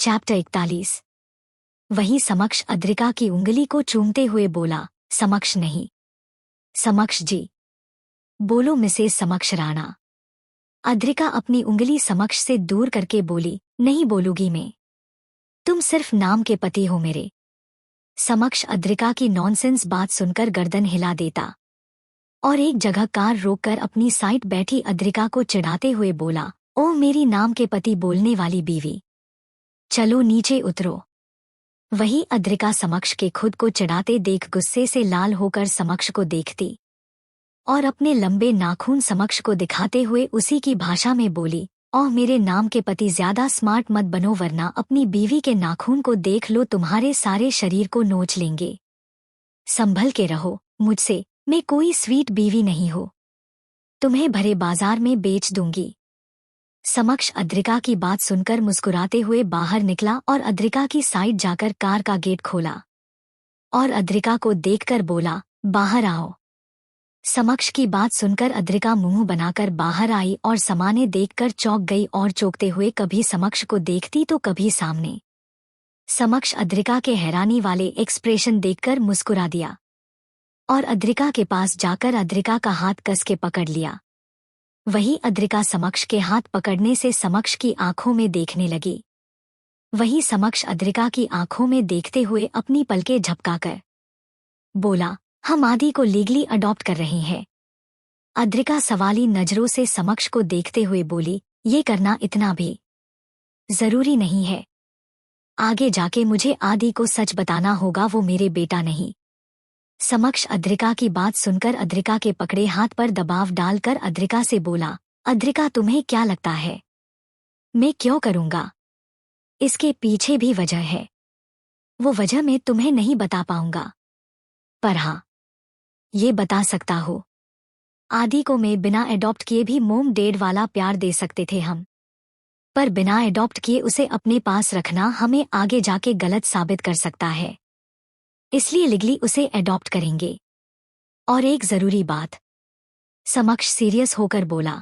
Chapter 41। वही समक्ष अद्रिका की उंगली को चूमते हुए बोला, समक्ष नहीं। समक्ष जी। बोलो मिसेस समक्ष राणा। अद्रिका अपनी उंगली समक्ष से दूर करके बोली, नहीं बोलूंगी मैं। तुम सिर्फ नाम के पति हो मेरे। समक्ष अद्रिका की नॉनसेंस बात सुनकर गर्दन हिला देता और एक जगह कार रोककर अपनी साइड बैठी अद्रिका को चिढ़ाते हुए बोला, ओह मेरी नाम के पति बोलने वाली बीवी, चलो नीचे उतरो। वही अद्रिका समक्ष के खुद को चिढ़ाते देख गुस्से से लाल होकर समक्ष को देखती और अपने लंबे नाखून समक्ष को दिखाते हुए उसी की भाषा में बोली, ओह मेरे नाम के पति ज्यादा स्मार्ट मत बनो वरना अपनी बीवी के नाखून को देख लो तुम्हारे सारे शरीर को नोच लेंगे। संभल के रहो मुझसे, मैं कोई स्वीट बीवी नहीं हो, तुम्हें भरे बाजार में बेच दूंगी। समक्ष अद्रिका की बात सुनकर मुस्कुराते हुए बाहर निकला और अद्रिका की साइड जाकर कार का गेट खोला और अद्रिका को देखकर बोला, बाहर आओ। समक्ष की बात सुनकर अद्रिका मुंह बनाकर बाहर आई और समाने देखकर चौंक गई और चौंकते हुए कभी समक्ष को देखती तो कभी सामने। समक्ष अद्रिका के हैरानी वाले एक्सप्रेशन देखकर मुस्कुरा दिया और अद्रिका के पास जाकर अद्रिका का हाथ कस के पकड़ लिया। वही अद्रिका समक्ष के हाथ पकड़ने से समक्ष की आंखों में देखने लगी। वही समक्ष अद्रिका की आंखों में देखते हुए अपनी पलकें झपकाकर बोला, हम आदि को लीगली अडॉप्ट कर रहे हैं। अद्रिका सवाली नजरों से समक्ष को देखते हुए बोली, ये करना इतना भी जरूरी नहीं है। आगे जाके मुझे आदि को सच बताना होगा, वो मेरे बेटा नहीं। समक्ष अद्रिका की बात सुनकर अद्रिका के पकड़े हाथ पर दबाव डालकर अद्रिका से बोला, अद्रिका तुम्हें क्या लगता है मैं क्यों करूंगा? इसके पीछे भी वजह है, वो वजह मैं तुम्हें नहीं बता पाऊंगा, पर हाँ ये बता सकता हूँ, आदि को मैं बिना एडॉप्ट किए भी मोम डेड वाला प्यार दे सकते थे हम, पर बिना एडॉप्ट किए उसे अपने पास रखना हमें आगे जाके गलत साबित कर सकता है, इसलिए लीगली उसे एडॉप्ट करेंगे। और एक जरूरी बात। समक्ष सीरियस होकर बोला।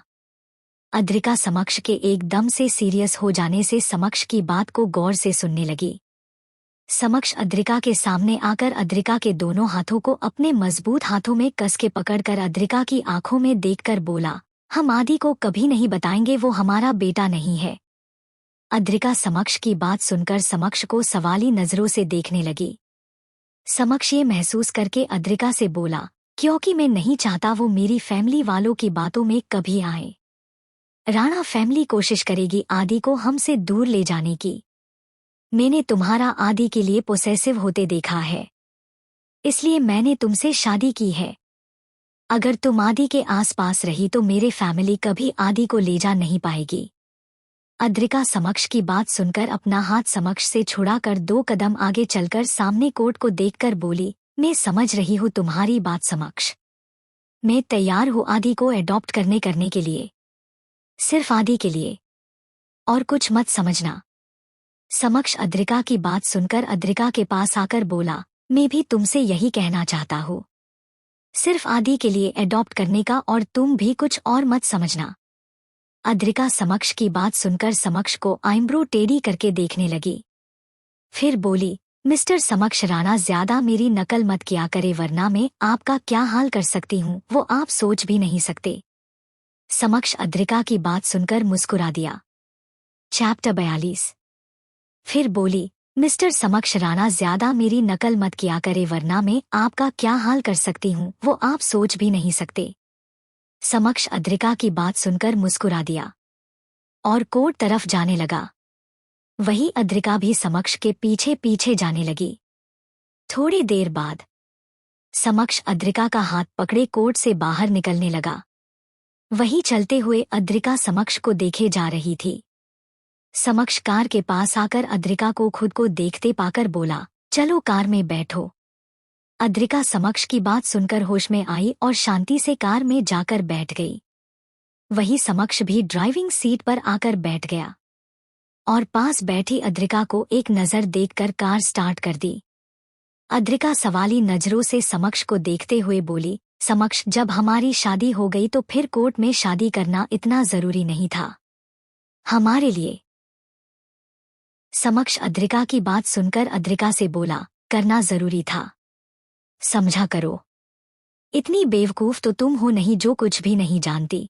अद्रिका समक्ष के एकदम से सीरियस हो जाने से समक्ष की बात को गौर से सुनने लगी। समक्ष अद्रिका के सामने आकर अद्रिका के दोनों हाथों को अपने मजबूत हाथों में कस के पकड़कर अद्रिका की आंखों में देखकर बोला, हम आदि को कभी नहीं बताएंगे, वो हमारा बेटा नहीं है। अद्रिका समक्ष की बात सुनकर समक्ष को सवाली नजरों से देखने लगी। समक्ष ये महसूस करके अद्रिका से बोला, क्योंकि मैं नहीं चाहता वो मेरी फैमिली वालों की बातों में कभी आए। राणा फैमिली कोशिश करेगी आदि को हमसे दूर ले जाने की। मैंने तुम्हारा आदि के लिए पोसेसिव होते देखा है, इसलिए मैंने तुमसे शादी की है। अगर तुम आदि के आसपास रही तो मेरे फैमिली कभी आदि को ले जा नहीं पाएगी। अद्रिका समक्ष की बात सुनकर अपना हाथ समक्ष से छुड़ाकर 2 कदम आगे चलकर सामने कोर्ट को देखकर बोली, मैं समझ रही हूँ तुम्हारी बात समक्ष, मैं तैयार हूँ आदि को एडॉप्ट करने के लिए, सिर्फ आदि के लिए, और कुछ मत समझना। समक्ष अद्रिका की बात सुनकर अद्रिका के पास आकर बोला, मैं भी तुमसे यही कहना चाहता हूँ, सिर्फ आदि के लिए एडॉप्ट करने का, और तुम भी कुछ और मत समझना। अद्रिका समक्ष की बात सुनकर समक्ष को आईब्रो टेढ़ी करके देखने लगी, फिर बोली, मिस्टर समक्ष राणा ज्यादा मेरी नकल मत किया करे वरना मैं आपका क्या हाल कर सकती हूँ वो आप सोच भी नहीं सकते। समक्ष अद्रिका की बात सुनकर मुस्कुरा दिया। चैप्टर 42। फिर बोली, मिस्टर समक्ष राणा ज्यादा मेरी नकल मत किया करे वरना मैं आपका क्या हाल कर सकती हूँ वो आप सोच भी नहीं सकते। समक्ष अद्रिका की बात सुनकर मुस्कुरा दिया और कोर्ट तरफ जाने लगा। वही अद्रिका भी समक्ष के पीछे पीछे जाने लगी। थोड़ी देर बाद समक्ष अद्रिका का हाथ पकड़े कोर्ट से बाहर निकलने लगा। वही चलते हुए अद्रिका समक्ष को देखे जा रही थी। समक्ष कार के पास आकर अद्रिका को खुद को देखते पाकर बोला, चलो कार में बैठो। अद्रिका समक्ष की बात सुनकर होश में आई और शांति से कार में जाकर बैठ गई। वही समक्ष भी ड्राइविंग सीट पर आकर बैठ गया और पास बैठी अद्रिका को एक नज़र देखकर कार स्टार्ट कर दी। अद्रिका सवाली नजरों से समक्ष को देखते हुए बोली, समक्ष जब हमारी शादी हो गई तो फिर कोर्ट में शादी करना इतना जरूरी नहीं था हमारे लिए। समक्ष अद्रिका की बात सुनकर अद्रिका से बोला, करना जरूरी था। समझा करो। इतनी बेवकूफ तो तुम हो नहीं जो कुछ भी नहीं जानती।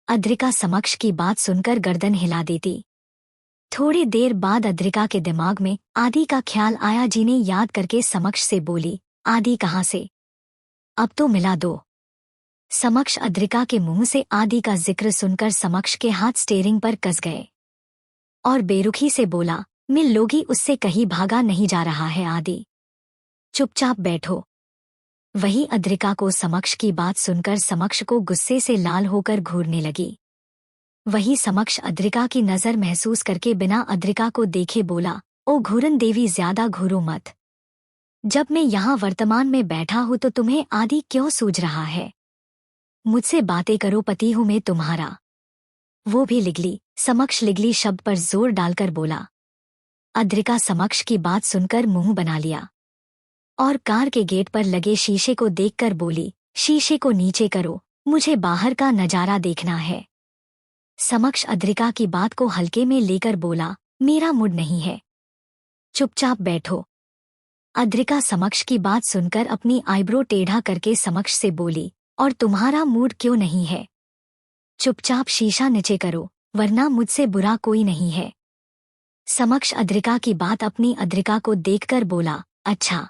अद्रिका समक्ष की बात सुनकर गर्दन हिला देती। थोड़ी देर बाद अद्रिका के दिमाग में आदि का ख्याल आया, जिन्हें याद करके समक्ष से बोली, आदि कहाँ से? अब तो मिला दो। समक्ष अद्रिका के मुंह से आदि का जिक्र सुनकर समक्ष के हाथ स्टीयरिंग पर कस गए और बेरुखी से बोला, मिल लोगी, उससे कहीं भागा नहीं जा रहा है आदि। चुपचाप बैठो। वही अद्रिका को समक्ष की बात सुनकर समक्ष को गुस्से से लाल होकर घूरने लगी। वही समक्ष अद्रिका की नजर महसूस करके बिना अद्रिका को देखे बोला, ओ घूरन देवी, ज्यादा घूरो मत। जब मैं यहाँ वर्तमान में बैठा हूँ तो तुम्हें आदि क्यों सूझ रहा है? मुझसे बातें करो, पति हूँ मैं तुम्हारा। वो भी लिगली। समक्ष लिगली शब्द पर जोर डालकर बोला। अद्रिका समक्ष की बात सुनकर मुंह बना लिया और कार के गेट पर लगे शीशे को देखकर बोली, शीशे को नीचे करो, मुझे बाहर का नजारा देखना है। समक्ष अद्रिका की बात को हल्के में लेकर बोला, मेरा मूड नहीं है, चुपचाप बैठो। अद्रिका समक्ष की बात सुनकर अपनी आईब्रो टेढ़ा करके समक्ष से बोली, और तुम्हारा मूड क्यों नहीं है? चुपचाप शीशा नीचे करो, वरना मुझसे बुरा कोई नहीं है। समक्ष अद्रिका की बात अपनी अद्रिका को देखकर बोला, अच्छा,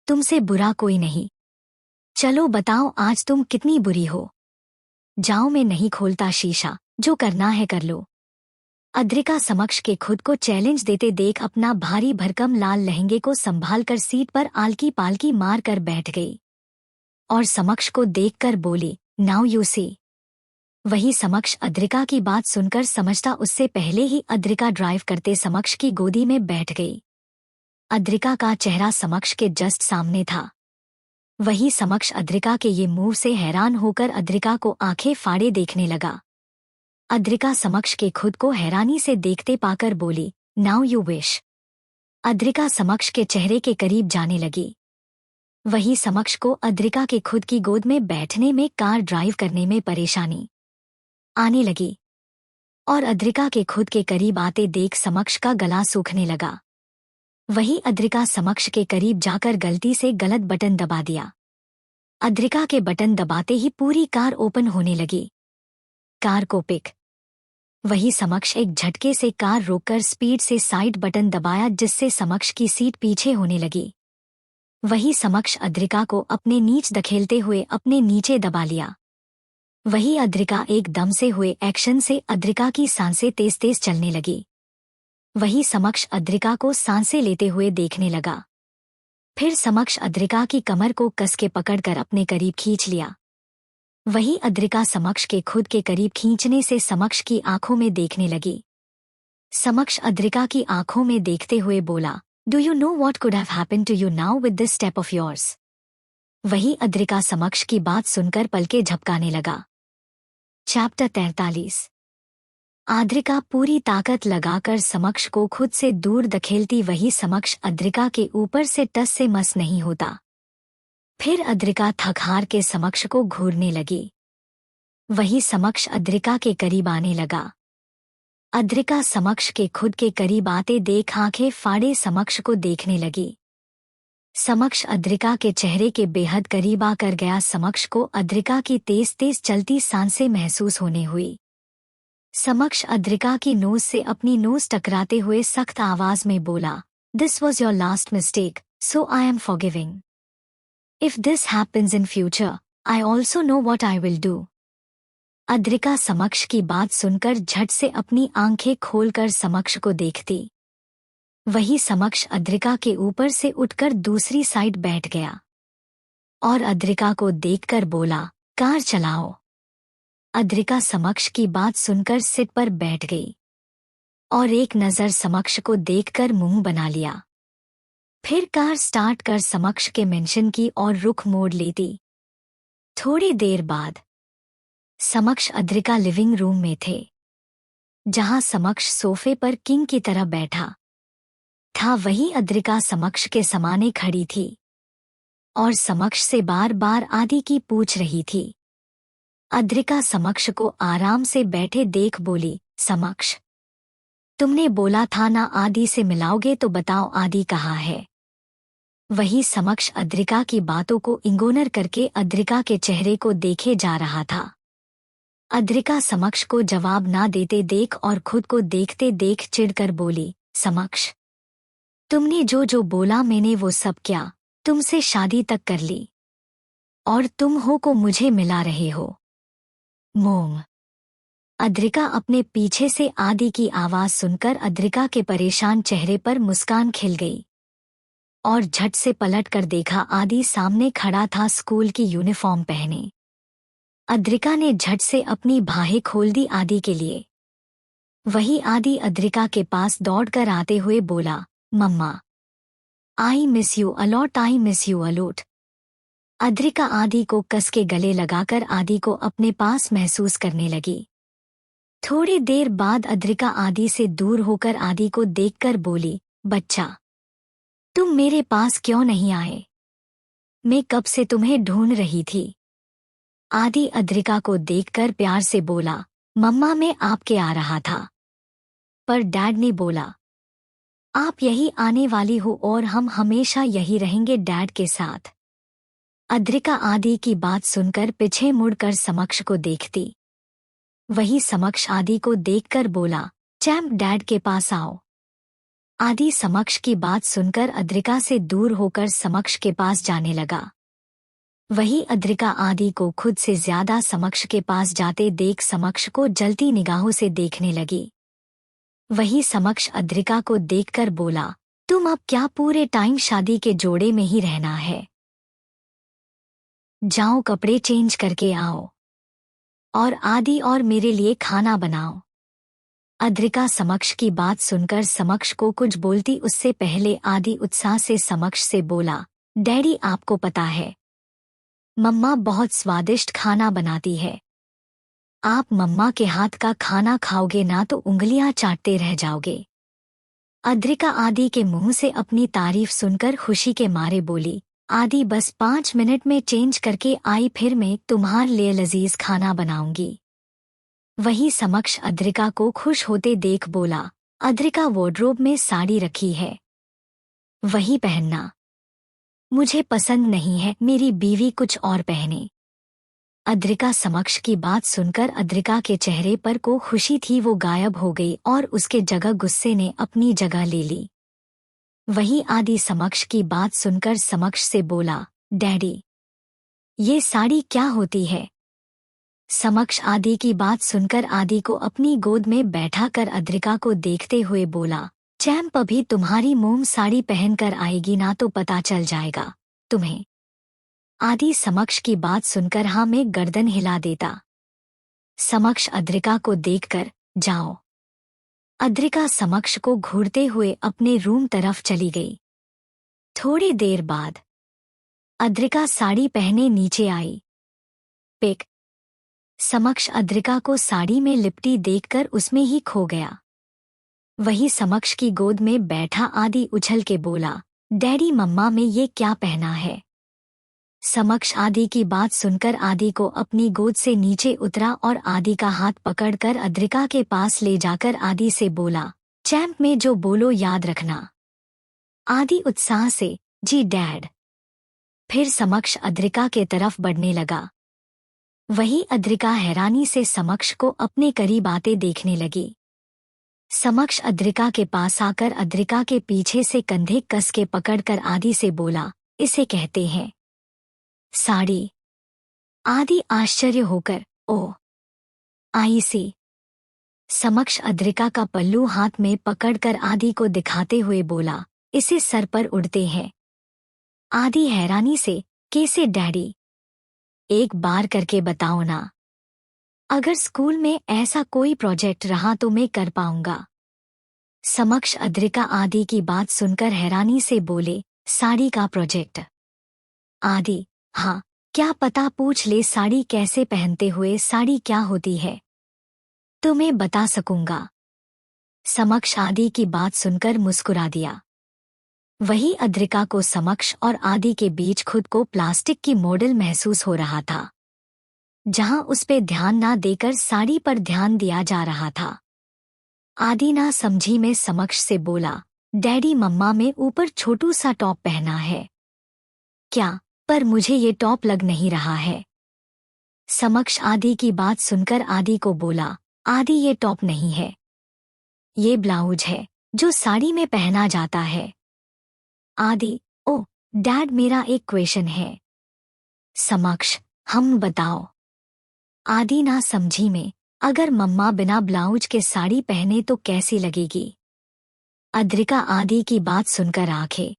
तुमसे बुरा कोई नहीं। चलो बताओ आज तुम कितनी बुरी हो। जाओ, मैं नहीं खोलता शीशा, जो करना है कर लो। अद्रिका समक्ष के खुद को चैलेंज देते देख अपना भारी भरकम लाल लहंगे को संभालकर सीट पर आलकी पालकी मार कर बैठ गई और समक्ष को देखकर बोली, नाउ यू सी। वही समक्ष अद्रिका की बात सुनकर समझता उससे पहले ही अद्रिका ड्राइव करते समक्ष की गोदी में बैठ गई। अद्रिका का चेहरा समक्ष के जस्ट सामने था। वही समक्ष अद्रिका के ये मूव से हैरान होकर अद्रिका को आंखें फाड़े देखने लगा। अद्रिका समक्ष के खुद को हैरानी से देखते पाकर बोली, नाउ यू विश। अद्रिका समक्ष के चेहरे के करीब जाने लगी। वही समक्ष को अद्रिका के खुद की गोद में बैठने में, कार ड्राइव करने में परेशानी आने लगी और अद्रिका के खुद के करीब आते देख समक्ष का गला सूखने लगा। वही अद्रिका समक्ष के करीब जाकर गलती से गलत बटन दबा दिया। अद्रिका के बटन दबाते ही पूरी कार ओपन होने लगी। कार को पिक। वही समक्ष एक झटके से कार रोककर स्पीड से साइड बटन दबाया, जिससे समक्ष की सीट पीछे होने लगी। वही समक्ष अद्रिका को अपने नीच धकेलते हुए अपने नीचे दबा लिया। वही अद्रिका एकदम से हुए एक्शन से अद्रिका की सांसें तेज तेज चलने लगी। वही समक्ष अद्रिका को सांसें लेते हुए देखने लगा। फिर समक्ष अद्रिका की कमर को कस के पकड़कर अपने करीब खींच लिया। वही अद्रिका समक्ष के खुद के करीब खींचने से समक्ष की आंखों में देखने लगी। समक्ष अद्रिका की आंखों में देखते हुए बोला, do you know what could have happened to you now with this step of yours? वही अद्रिका समक्ष की बात सुनकर पलके झपकाने लगा। चैप्टर 43। अद्रिका पूरी ताकत लगाकर समक्ष को खुद से दूर धकेलती। वही समक्ष अद्रिका के ऊपर से टस से मस नहीं होता। फिर अद्रिका थक हार के समक्ष को घूरने लगी। वही समक्ष अद्रिका के करीब आने लगा। अद्रिका समक्ष के खुद के करीब आते देख आंखें फाड़े समक्ष को देखने लगी। समक्ष अद्रिका के चेहरे के बेहद करीब आकर गया। समक्ष को अद्रिका की तेज तेज चलती सांसें महसूस होने हुई। समक्ष अद्रिका की नोज से अपनी नोज टकराते हुए सख्त आवाज में बोला, this was your last mistake, so I am forgiving. If this happens in future, I also know what I will do. Adrika समक्ष की बात सुनकर झट से अपनी आंखें खोलकर समक्ष को देखती। वही समक्ष अद्रिका के ऊपर से उठकर दूसरी साइड बैठ गया और अद्रिका को देखकर बोला, कार चलाओ। अद्रिका समक्ष की बात सुनकर सीट पर बैठ गई और एक नज़र समक्ष को देखकर मुंह बना लिया। फिर कार स्टार्ट कर समक्ष के मेंशन की और रुख मोड़ लेती। थोड़ी देर बाद समक्ष अद्रिका लिविंग रूम में थे, जहां समक्ष सोफे पर किंग की तरह बैठा था। वही अद्रिका समक्ष के समाने खड़ी थी और समक्ष से बार बार आदि की पूछ रही थी। अद्रिका समक्ष को आराम से बैठे देख बोली, समक्ष, तुमने बोला था ना आदि से मिलाओगे, तो बताओ आदि कहाँ है? वही समक्ष अद्रिका की बातों को इग्नोर करके अद्रिका के चेहरे को देखे जा रहा था। अद्रिका समक्ष को जवाब ना देते देख और खुद को देखते देख चिढ़कर बोली, समक्ष, तुमने जो जो बोला मैंने वो सब क्या? तुमसे शादी तक कर ली और तुम हो को मुझे मिला रहे हो? मोम। अद्रिका अपने पीछे से आदि की आवाज सुनकर अद्रिका के परेशान चेहरे पर मुस्कान खिल गई और झट से पलट कर देखा आदि सामने खड़ा था स्कूल की यूनिफॉर्म पहने। अद्रिका ने झट से अपनी बाहें खोल दी आदि के लिए। वही आदि अद्रिका के पास दौड़कर आते हुए बोला, mama, I miss you a lot, I miss you a lot. Adrika Aadi को कस के गले लगाकर आदि को अपने पास महसूस करने लगी। थोड़ी देर बाद अद्रिका आदि से दूर होकर आदि को देखकर बोली, बच्चा, तुम मेरे पास क्यों नहीं आए? मैं कब से तुम्हें ढूंढ रही थी। आदि अद्रिका को देखकर प्यार से बोला, मम्मा मैं आपके आ रहा था, पर डैड ने बोला आप यही आने वाली हो और हम हमेशा यही रहेंगे डैड के साथ। अद्रिका आदि की बात सुनकर पीछे मुड़कर समक्ष को देखती। वही समक्ष आदि को देखकर बोला, चैम्प डैड के पास आओ। आदि समक्ष की बात सुनकर अद्रिका से दूर होकर समक्ष के पास जाने लगा। वही अद्रिका आदि को खुद से ज्यादा समक्ष के पास जाते देख समक्ष को जलती निगाहों से देखने लगी। वही समक्ष अद्रिका को देखकर बोला, तुम अब क्या पूरे टाइम शादी के जोड़े में ही रहना है? जाओ कपड़े चेंज करके आओ और आदि और मेरे लिए खाना बनाओ। अद्रिका समक्ष की बात सुनकर समक्ष को कुछ बोलती उससे पहले आदि उत्साह से समक्ष से बोला, डैडी आपको पता है मम्मा बहुत स्वादिष्ट खाना बनाती है। आप मम्मा के हाथ का खाना खाओगे ना तो उंगलियां चाटते रह जाओगे। अद्रिका आदि के मुंह से अपनी तारीफ सुनकर खुशी के मारे बोली, आदि बस 5 मिनट में चेंज करके आई, फिर मैं तुम्हारे लिए लजीज खाना बनाऊंगी। वही समक्ष अद्रिका को खुश होते देख बोला, अद्रिका वार्डरोब में साड़ी रखी है, वही पहनना। मुझे पसंद नहीं है, मेरी बीवी कुछ और पहने। अद्रिका समक्ष की बात सुनकर अद्रिका के चेहरे पर को खुशी थी वो गायब हो गई और उसके जगह गुस्से ने अपनी जगह ले ली। वही आदि समक्ष की बात सुनकर समक्ष से बोला, डैडी ये साड़ी क्या होती है? समक्ष आदि की बात सुनकर आदि को अपनी गोद में बैठाकर अद्रिका को देखते हुए बोला, चैम्प अभी तुम्हारी मोम साड़ी पहनकर आएगी ना तो पता चल जाएगा तुम्हें। आदि समक्ष की बात सुनकर हाँ में गर्दन हिला देता। समक्ष अद्रिका को देखकर, जाओ। अद्रिका समक्ष को घूरते हुए अपने रूम तरफ चली गई। थोड़ी देर बाद अद्रिका साड़ी पहने नीचे आई। पिक। समक्ष अद्रिका को साड़ी में लिपटी देखकर उसमें ही खो गया। वही समक्ष की गोद में बैठा आदि उछल के बोला, डैडी मम्मा में ये क्या पहना है? समक्ष आदि की बात सुनकर आदि को अपनी गोद से नीचे उतरा और आदि का हाथ पकड़कर अद्रिका के पास ले जाकर आदि से बोला, चैम्प में जो बोलो याद रखना। आदि उत्साह से, जी डैड। फिर समक्ष अद्रिका के तरफ बढ़ने लगा। वही अद्रिका हैरानी से समक्ष को अपने करीब आते देखने लगी। समक्ष अद्रिका के पास आकर अद्रिका के पीछे से कंधे कस के पकड़कर आदि से बोला, इसे कहते हैं साड़ी। आदि आश्चर्य होकर, ओ आई सी। समक्ष अद्रिका का पल्लू हाथ में पकड़कर आदि को दिखाते हुए बोला, इसे सर पर उड़ते हैं। आदि हैरानी से, कैसे डैडी? एक बार करके बताओ ना। अगर स्कूल में ऐसा कोई प्रोजेक्ट रहा तो मैं कर पाऊंगा। समक्ष अद्रिका आदि की बात सुनकर हैरानी से बोले, साड़ी का प्रोजेक्ट? आदि, हाँ, क्या पता पूछ ले साड़ी कैसे पहनते हुए, साड़ी क्या होती है? तो मैं बता सकूंगा। समक्ष आदि की बात सुनकर मुस्कुरा दिया। वही अद्रिका को समक्ष और आदि के बीच खुद को प्लास्टिक की मॉडल महसूस हो रहा था, जहां उस पे ध्यान ना देकर साड़ी पर ध्यान दिया जा रहा था। आदि ना समझी में समक्ष से बोला, डैडी मम्मा में ऊपर छोटू सा टॉप पहना है क्या, पर मुझे ये टॉप लग नहीं रहा है। समक्ष आदि की बात सुनकर आदि को बोला, आदि ये टॉप नहीं है, ये ब्लाउज है जो साड़ी में पहना जाता है। आदि, ओ डैड मेरा एक क्वेश्चन है। समक्ष, हम बताओ। आदि ना समझी में, अगर मम्मा बिना ब्लाउज के साड़ी पहने तो कैसी लगेगी। अद्रिका आदि की बात सुनकर आंखें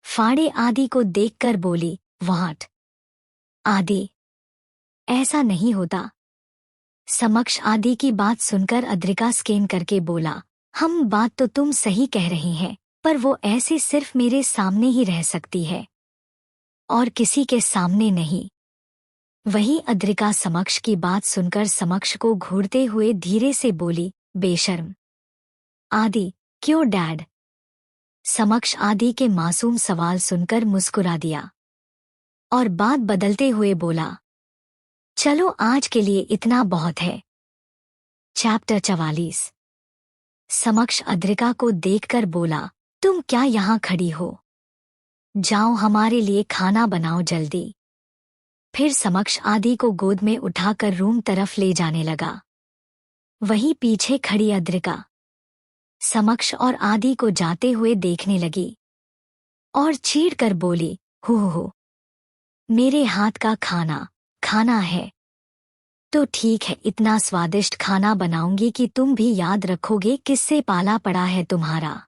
फाड़े आदि को देखकर बोली, व्हाट। आदि, ऐसा नहीं होता। समक्ष आदि की बात सुनकर अद्रिका स्कैन करके बोला, हम बात तो तुम सही कह रही हैं, पर वो ऐसे सिर्फ मेरे सामने ही रह सकती है और किसी के सामने नहीं। वही अद्रिका समक्ष की बात सुनकर समक्ष को घूरते हुए धीरे से बोली, बेशर्म। आदि, क्यों डैड। समक्ष आदि के मासूम सवाल सुनकर मुस्कुरा दिया और बात बदलते हुए बोला, चलो आज के लिए इतना बहुत है। चैप्टर 44। समक्ष अद्रिका को देखकर बोला, तुम क्या यहाँ खड़ी हो, जाओ हमारे लिए खाना बनाओ जल्दी। फिर समक्ष आदि को गोद में उठाकर रूम तरफ ले जाने लगा। वहीं पीछे खड़ी अद्रिका समक्ष और आदि को जाते हुए देखने लगी और चीढ़ कर बोली, हो, मेरे हाथ का खाना खाना है तो ठीक है, इतना स्वादिष्ट खाना बनाऊंगी कि तुम भी याद रखोगे किससे पाला पड़ा है तुम्हारा।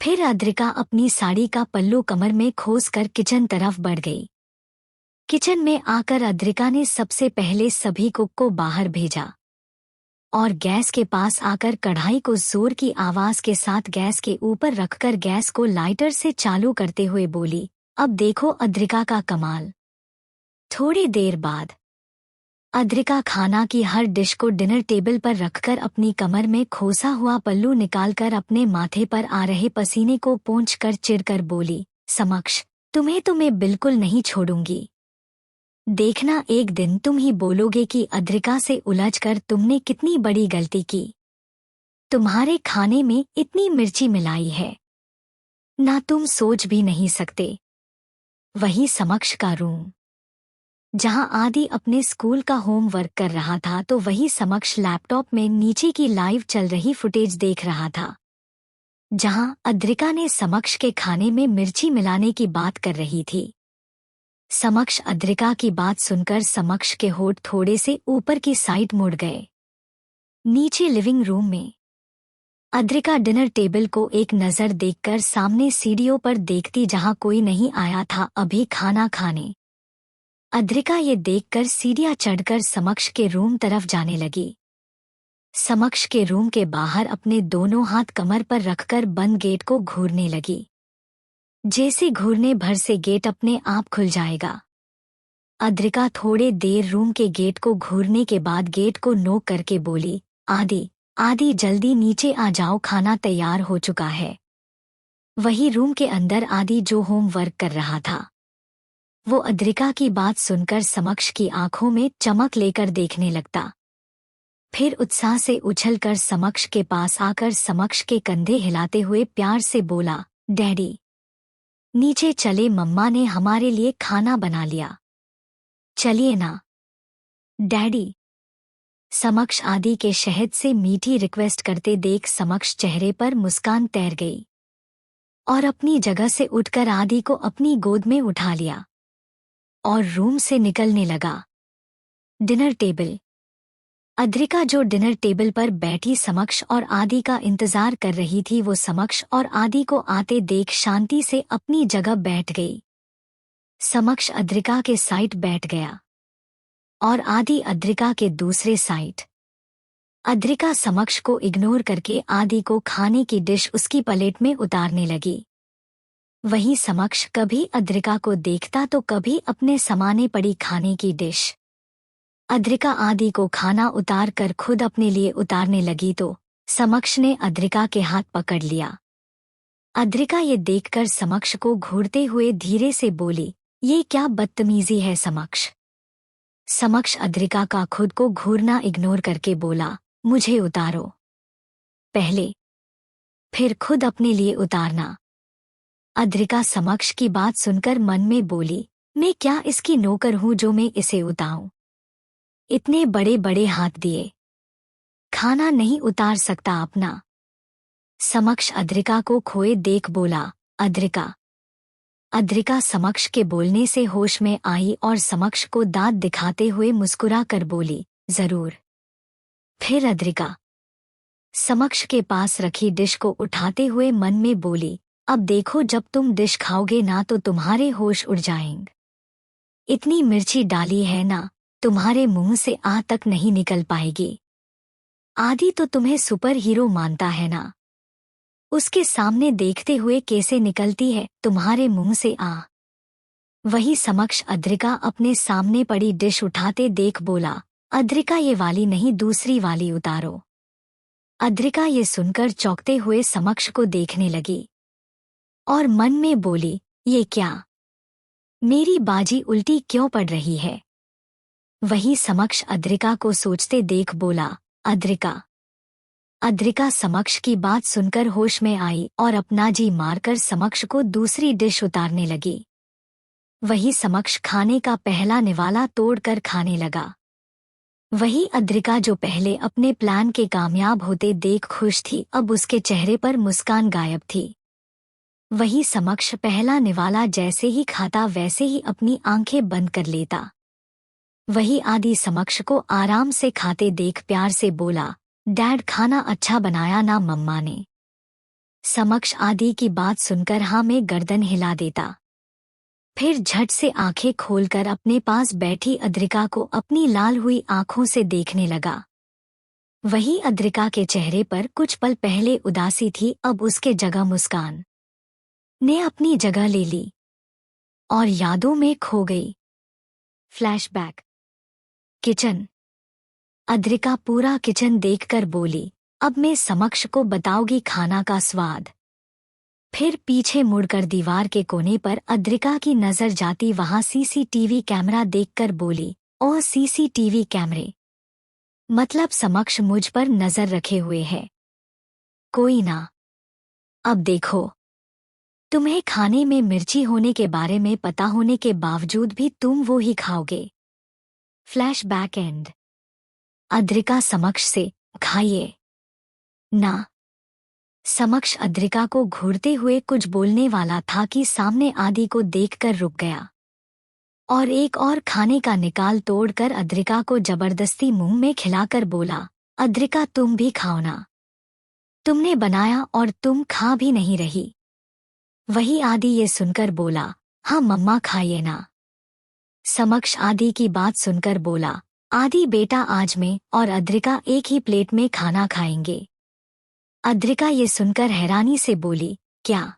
फिर अद्रिका अपनी साड़ी का पल्लू कमर में खोसकर किचन तरफ बढ़ गई। किचन में आकर अद्रिका ने सबसे पहले सभी कुक को बाहर भेजा और गैस के पास आकर कढ़ाई को जोर की आवाज के साथ गैस के ऊपर रखकर गैस को लाइटर से चालू करते हुए बोली, अब देखो अद्रिका का कमाल। थोड़ी देर बाद अद्रिका खाना की हर डिश को डिनर टेबल पर रखकर अपनी कमर में खोसा हुआ पल्लू निकालकर अपने माथे पर आ रहे पसीने को पोंछकर चिढ़कर बोली, समक्ष, तुम्हें तो मैं बिल्कुल नहीं छोड़ूंगी। देखना एक दिन तुम ही बोलोगे कि अद्रिका से उलझकर तुमने कितनी बड़ी गलती की। तुम्हारे खाने में इतनी मिर्ची मिलाई है ना, तुम सोच भी नहीं सकते। वही समक्ष का रूम, जहां आदि अपने स्कूल का होमवर्क कर रहा था तो वही समक्ष लैपटॉप में नीचे की लाइव चल रही फुटेज देख रहा था, जहां अद्रिका ने समक्ष के खाने में मिर्ची मिलाने की बात कर रही थी। समक्ष अद्रिका की बात सुनकर समक्ष के होठ थोड़े से ऊपर की साइड मुड़ गए। नीचे लिविंग रूम में अद्रिका डिनर टेबल को एक नज़र देखकर सामने सीढ़ियों पर देखती जहां कोई नहीं आया था अभी खाना खाने। अद्रिका ये देखकर सीढ़ियां चढ़कर समक्ष के रूम तरफ जाने लगी। समक्ष के रूम के बाहर अपने दोनों हाथ कमर पर रखकर बंद गेट को घूरने लगी। जैसे घूरने भर से गेट अपने आप खुल जाएगा। अद्रिका थोड़े देर रूम के गेट को घूरने के बाद गेट को नोक करके बोली, आदि जल्दी नीचे आ जाओ, खाना तैयार हो चुका है। वही रूम के अंदर आदि जो होमवर्क कर रहा था, वो अद्रिका की बात सुनकर समक्ष की आंखों में चमक लेकर देखने लगता। फिर उत्साह से उछलकर समक्ष के पास आकर समक्ष के कंधे हिलाते हुए प्यार से बोला, डैडी नीचे चले, मम्मा ने हमारे लिए खाना बना लिया, चलिए ना डैडी। समक्ष आदि के शहद से मीठी रिक्वेस्ट करते देख समक्ष चेहरे पर मुस्कान तैर गई और अपनी जगह से उठकर आदि को अपनी गोद में उठा लिया और रूम से निकलने लगा। Dinner table. अद्रिका जो डिनर टेबल पर बैठी समक्ष और आदि का इंतजार कर रही थी, वो समक्ष और आदि को आते देख शांति से अपनी जगह बैठ गई। समक्ष अद्रिका के साइड बैठ गया और आदि अद्रिका के दूसरे साइड। अद्रिका समक्ष को इग्नोर करके आदि को खाने की डिश उसकी प्लेट में उतारने लगी। वहीं समक्ष कभी अद्रिका को देखता तो कभी अपने समाने पड़ी खाने की डिश। अद्रिका आदि को खाना उतार कर खुद अपने लिए उतारने लगी तो समक्ष ने अद्रिका के हाथ पकड़ लिया। अद्रिका ये देखकर समक्ष को घूरते हुए धीरे से बोली, ये क्या बदतमीजी है समक्ष। समक्ष अद्रिका का खुद को घूरना इग्नोर करके बोला, मुझे उतारो। पहले, फिर खुद अपने लिए उतारना। अद्रिका समक्ष की बात सुनकर मन में बोली, मैं क्या इसकी नौकर हूं जो मैं इसे उतारूं? इतने बड़े बड़े हाथ दिए, खाना नहीं उतार सकता अपना। समक्ष अद्रिका को खोए देख बोला, अद्रिका। अद्रिका समक्ष के बोलने से होश में आई और समक्ष को दांत दिखाते हुए मुस्कुरा कर बोली, जरूर। फिर अद्रिका समक्ष के पास रखी डिश को उठाते हुए मन में बोली, अब देखो जब तुम डिश खाओगे ना तो तुम्हारे होश उड़ जाएंगे। इतनी मिर्ची डाली है ना, तुम्हारे मुंह से आ तक नहीं निकल पाएगी। आदि तो तुम्हें सुपर हीरो मानता है ना, उसके सामने देखते हुए कैसे निकलती है तुम्हारे मुंह से आ। वही समक्ष अद्रिका अपने सामने पड़ी डिश उठाते देख बोला, अद्रिका ये वाली नहीं दूसरी वाली उतारो। अद्रिका ये सुनकर चौंकते हुए समक्ष को देखने लगी और मन में बोली, ये क्या, मेरी बाजी उल्टी क्यों पड़ रही है? वही समक्ष अद्रिका को सोचते देख बोला, अद्रिका। अद्रिका समक्ष की बात सुनकर होश में आई और अपना जी मारकर समक्ष को दूसरी डिश उतारने लगी। वही समक्ष खाने का पहला निवाला तोड़कर खाने लगा। वही अद्रिका जो पहले अपने प्लान के कामयाब होते देख खुश थी, अब उसके चेहरे पर मुस्कान गायब थी। वही समक्ष पहला निवाला जैसे ही खाता वैसे ही अपनी आंखें बंद कर लेता। वही आदि समक्ष को आराम से खाते देख प्यार से बोला, डैड खाना अच्छा बनाया ना मम्मा ने? समक्ष आदि की बात सुनकर हाँ में गर्दन हिला देता। फिर झट से आंखें खोलकर अपने पास बैठी अद्रिका को अपनी लाल हुई आंखों से देखने लगा। वही अद्रिका के चेहरे पर कुछ पल पहले उदासी थी, अब उसके जगह मुस्कान ने अपनी जगह ले ली और यादों में खो गई। फ्लैशबैक। किचन। अद्रिका पूरा किचन देखकर बोली, अब मैं समक्ष को बताऊंगी खाना का स्वाद। फिर पीछे मुड़कर दीवार के कोने पर अद्रिका की नजर जाती वहां सीसीटीवी कैमरा देखकर बोली, ओह सीसीटीवी कैमरे, मतलब समक्ष मुझ पर नजर रखे हुए है। कोई ना, अब देखो, तुम्हें खाने में मिर्ची होने के बारे में पता होने के बावजूद भी तुम वो ही खाओगे। Flashback and. अद्रिका समक्ष से, खाइए ना। समक्ष अद्रिका को घूरते हुए कुछ बोलने वाला था कि सामने आदि को देखकर रुक गया और एक और खाने का निकाल तोड़कर अद्रिका को जबरदस्ती मुंह में खिलाकर बोला, अद्रिका तुम भी खाओ ना, तुमने बनाया और तुम खा भी नहीं रही। वही आदि ये सुनकर बोला, हाँ मम्मा खाइए ना। समक्ष आदि की बात सुनकर बोला, आदि बेटा आज मैं और अद्रिका एक ही प्लेट में खाना खाएंगे। अद्रिका ये सुनकर हैरानी से बोली, क्या?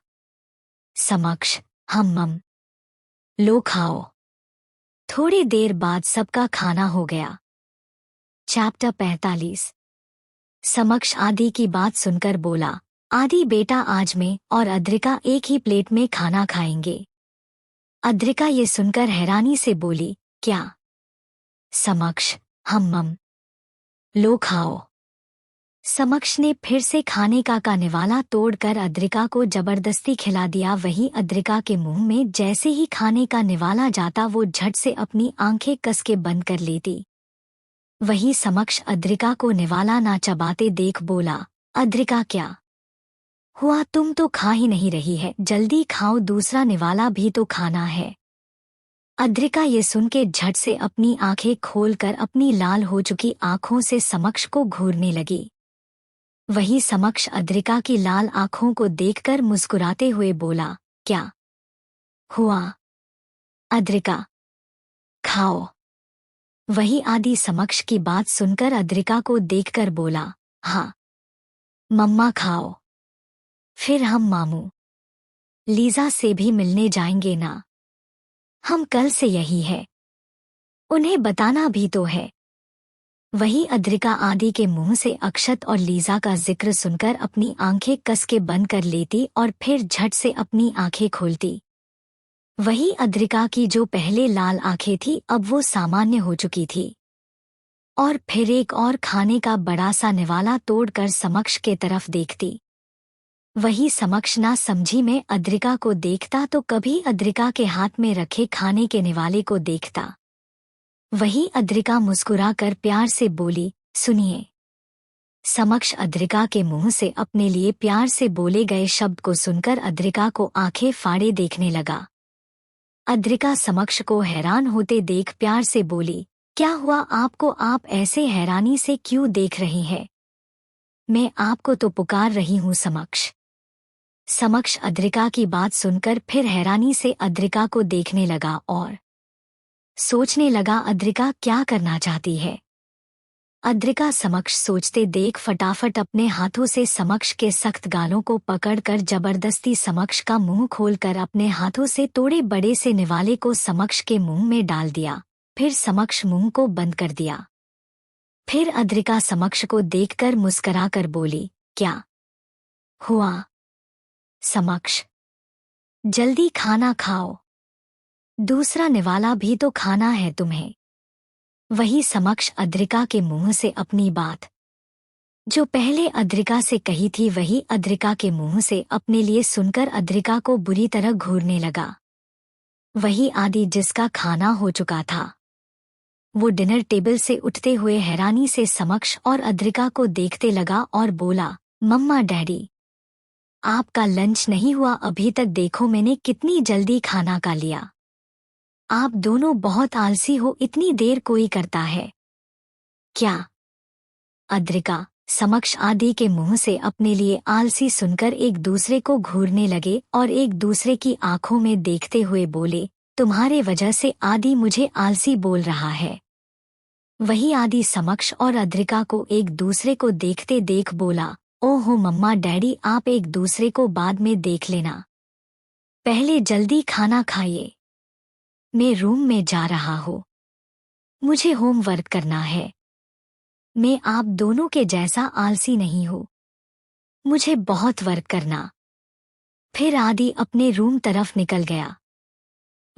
समक्ष, हम लो खाओ। थोड़ी देर बाद सबका खाना हो गया। चैप्टर 45। समक्ष आदि की बात सुनकर बोला, आदि बेटा आज मैं और अद्रिका एक ही प्लेट में खाना खाएंगे। अद्रिका ये सुनकर हैरानी से बोली, क्या? समक्ष, हम लो खाओ। समक्ष ने फिर से खाने का निवाला तोड़कर अद्रिका को जबरदस्ती खिला दिया। वही अद्रिका के मुंह में जैसे ही खाने का निवाला जाता वो झट से अपनी आंखें कस के बंद कर लेती। वही समक्ष अद्रिका को निवाला ना चबाते देख बोला, अद्रिका क्या हुआ, तुम तो खा ही नहीं रही है, जल्दी खाओ, दूसरा निवाला भी तो खाना है। अद्रिका ये सुन के झट से अपनी आंखें खोलकर अपनी लाल हो चुकी आंखों से समक्ष को घूरने लगी। वही समक्ष अद्रिका की लाल आंखों को देखकर मुस्कुराते हुए बोला, क्या हुआ? अद्रिका खाओ। वही आदि समक्ष की बात सुनकर अद्रिका को देखकर बोला, हाँ मम्मा खाओ। फिर हम मामू लीजा से भी मिलने जाएंगे ना, हम कल से यही है, उन्हें बताना भी तो है। वही अद्रिका आदि के मुंह से अक्षत और लीजा का जिक्र सुनकर अपनी आंखें कस के बंद कर लेती और फिर झट से अपनी आंखें खोलती। वही अद्रिका की जो पहले लाल आंखें थी अब वो सामान्य हो चुकी थी। और फिर एक और खाने का बड़ा सा निवाला तोड़कर समक्ष के तरफ देखती। वही समक्ष ना समझी में अद्रिका को देखता तो कभी अद्रिका के हाथ में रखे खाने के निवाले को देखता। वही अद्रिका मुस्कुराकर प्यार से बोली, सुनिए। समक्ष अद्रिका के मुंह से अपने लिए प्यार से बोले गए शब्द को सुनकर अद्रिका को आंखें फाड़े देखने लगा। अद्रिका समक्ष को हैरान होते देख प्यार से बोली, क्या हुआ आपको, आप ऐसे हैरानी से क्यों देख रही हैं? मैं आपको तो पुकार रही हूं समक्ष। समक्ष अद्रिका की बात सुनकर फिर हैरानी से अद्रिका को देखने लगा और सोचने लगा अद्रिका क्या करना चाहती है। अद्रिका समक्ष सोचते देख फटाफट अपने हाथों से समक्ष के सख्त गालों को पकड़कर जबरदस्ती समक्ष का मुंह खोलकर अपने हाथों से तोड़े बड़े से निवाले को समक्ष के मुंह में डाल दिया। फिर समक्ष मुंह को बंद कर दिया। फिर अद्रिका समक्ष को देखकर मुस्कुराकर बोली, क्या हुआ समक्ष? जल्दी खाना खाओ, दूसरा निवाला भी तो खाना है तुम्हें। वही समक्ष अद्रिका के मुंह से अपनी बात जो पहले अद्रिका से कही थी वही अद्रिका के मुंह से अपने लिए सुनकर अद्रिका को बुरी तरह घूरने लगा। वही आदि जिसका खाना हो चुका था। वो डिनर टेबल से उठते हुए हैरानी से समक्ष और अद्रिका को देखते लगा और बोला, मम्मा डैडी, आपका लंच नहीं हुआ अभी तक, देखो मैंने कितनी जल्दी खाना खा लिया। आप दोनों बहुत आलसी हो, इतनी देर कोई करता है क्या? अद्रिका समक्ष आदि के मुंह से अपने लिए आलसी सुनकर एक दूसरे को घूरने लगे और एक दूसरे की आंखों में देखते हुए बोले, तुम्हारे वजह से आदि मुझे आलसी बोल रहा है। वही आदि समक्ष और अद्रिका को एक दूसरे को देखते देख बोला, ओहो मम्मा डैडी, आप एक दूसरे को बाद में देख लेना, पहले जल्दी खाना खाइए। मैं रूम में जा रहा हूँ, मुझे होमवर्क करना है। मैं आप दोनों के जैसा आलसी नहीं हूँ, मुझे बहुत वर्क करना। फिर आदि अपने रूम तरफ निकल गया।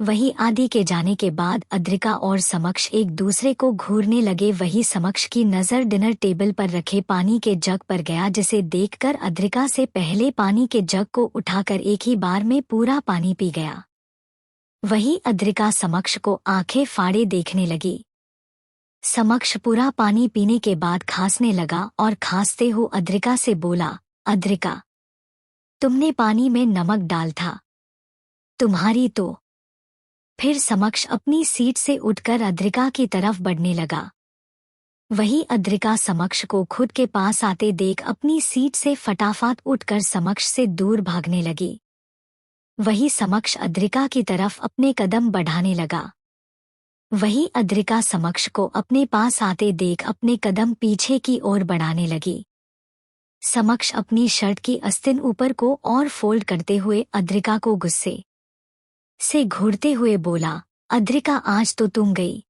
वही आदि के जाने के बाद अद्रिका और समक्ष एक दूसरे को घूरने लगे। वही समक्ष की नज़र डिनर टेबल पर रखे पानी के जग पर गया, जिसे देखकर अद्रिका से पहले पानी के जग को उठाकर एक ही बार में पूरा पानी पी गया। वही अद्रिका समक्ष को आंखें फाड़े देखने लगी। समक्ष पूरा पानी पीने के बाद खांसने लगा और खांसते हुए अद्रिका से बोला, अद्रिका, तुमने पानी में नमक डाल था, तुम्हारी तो। फिर समक्ष अपनी सीट से उठकर अद्रिका की तरफ बढ़ने लगा। वही अद्रिका समक्ष को खुद के पास आते देख अपनी सीट से फटाफट उठकर समक्ष से दूर भागने लगी। वही समक्ष अद्रिका की तरफ अपने कदम बढ़ाने लगा। वही अद्रिका समक्ष को अपने पास आते देख अपने कदम पीछे की ओर बढ़ाने लगी। समक्ष अपनी शर्ट की आस्तीन ऊपर को और फोल्ड करते हुए अद्रिका को गुस्से से घूरते हुए बोला, अद्रिका आज तो तुम गई,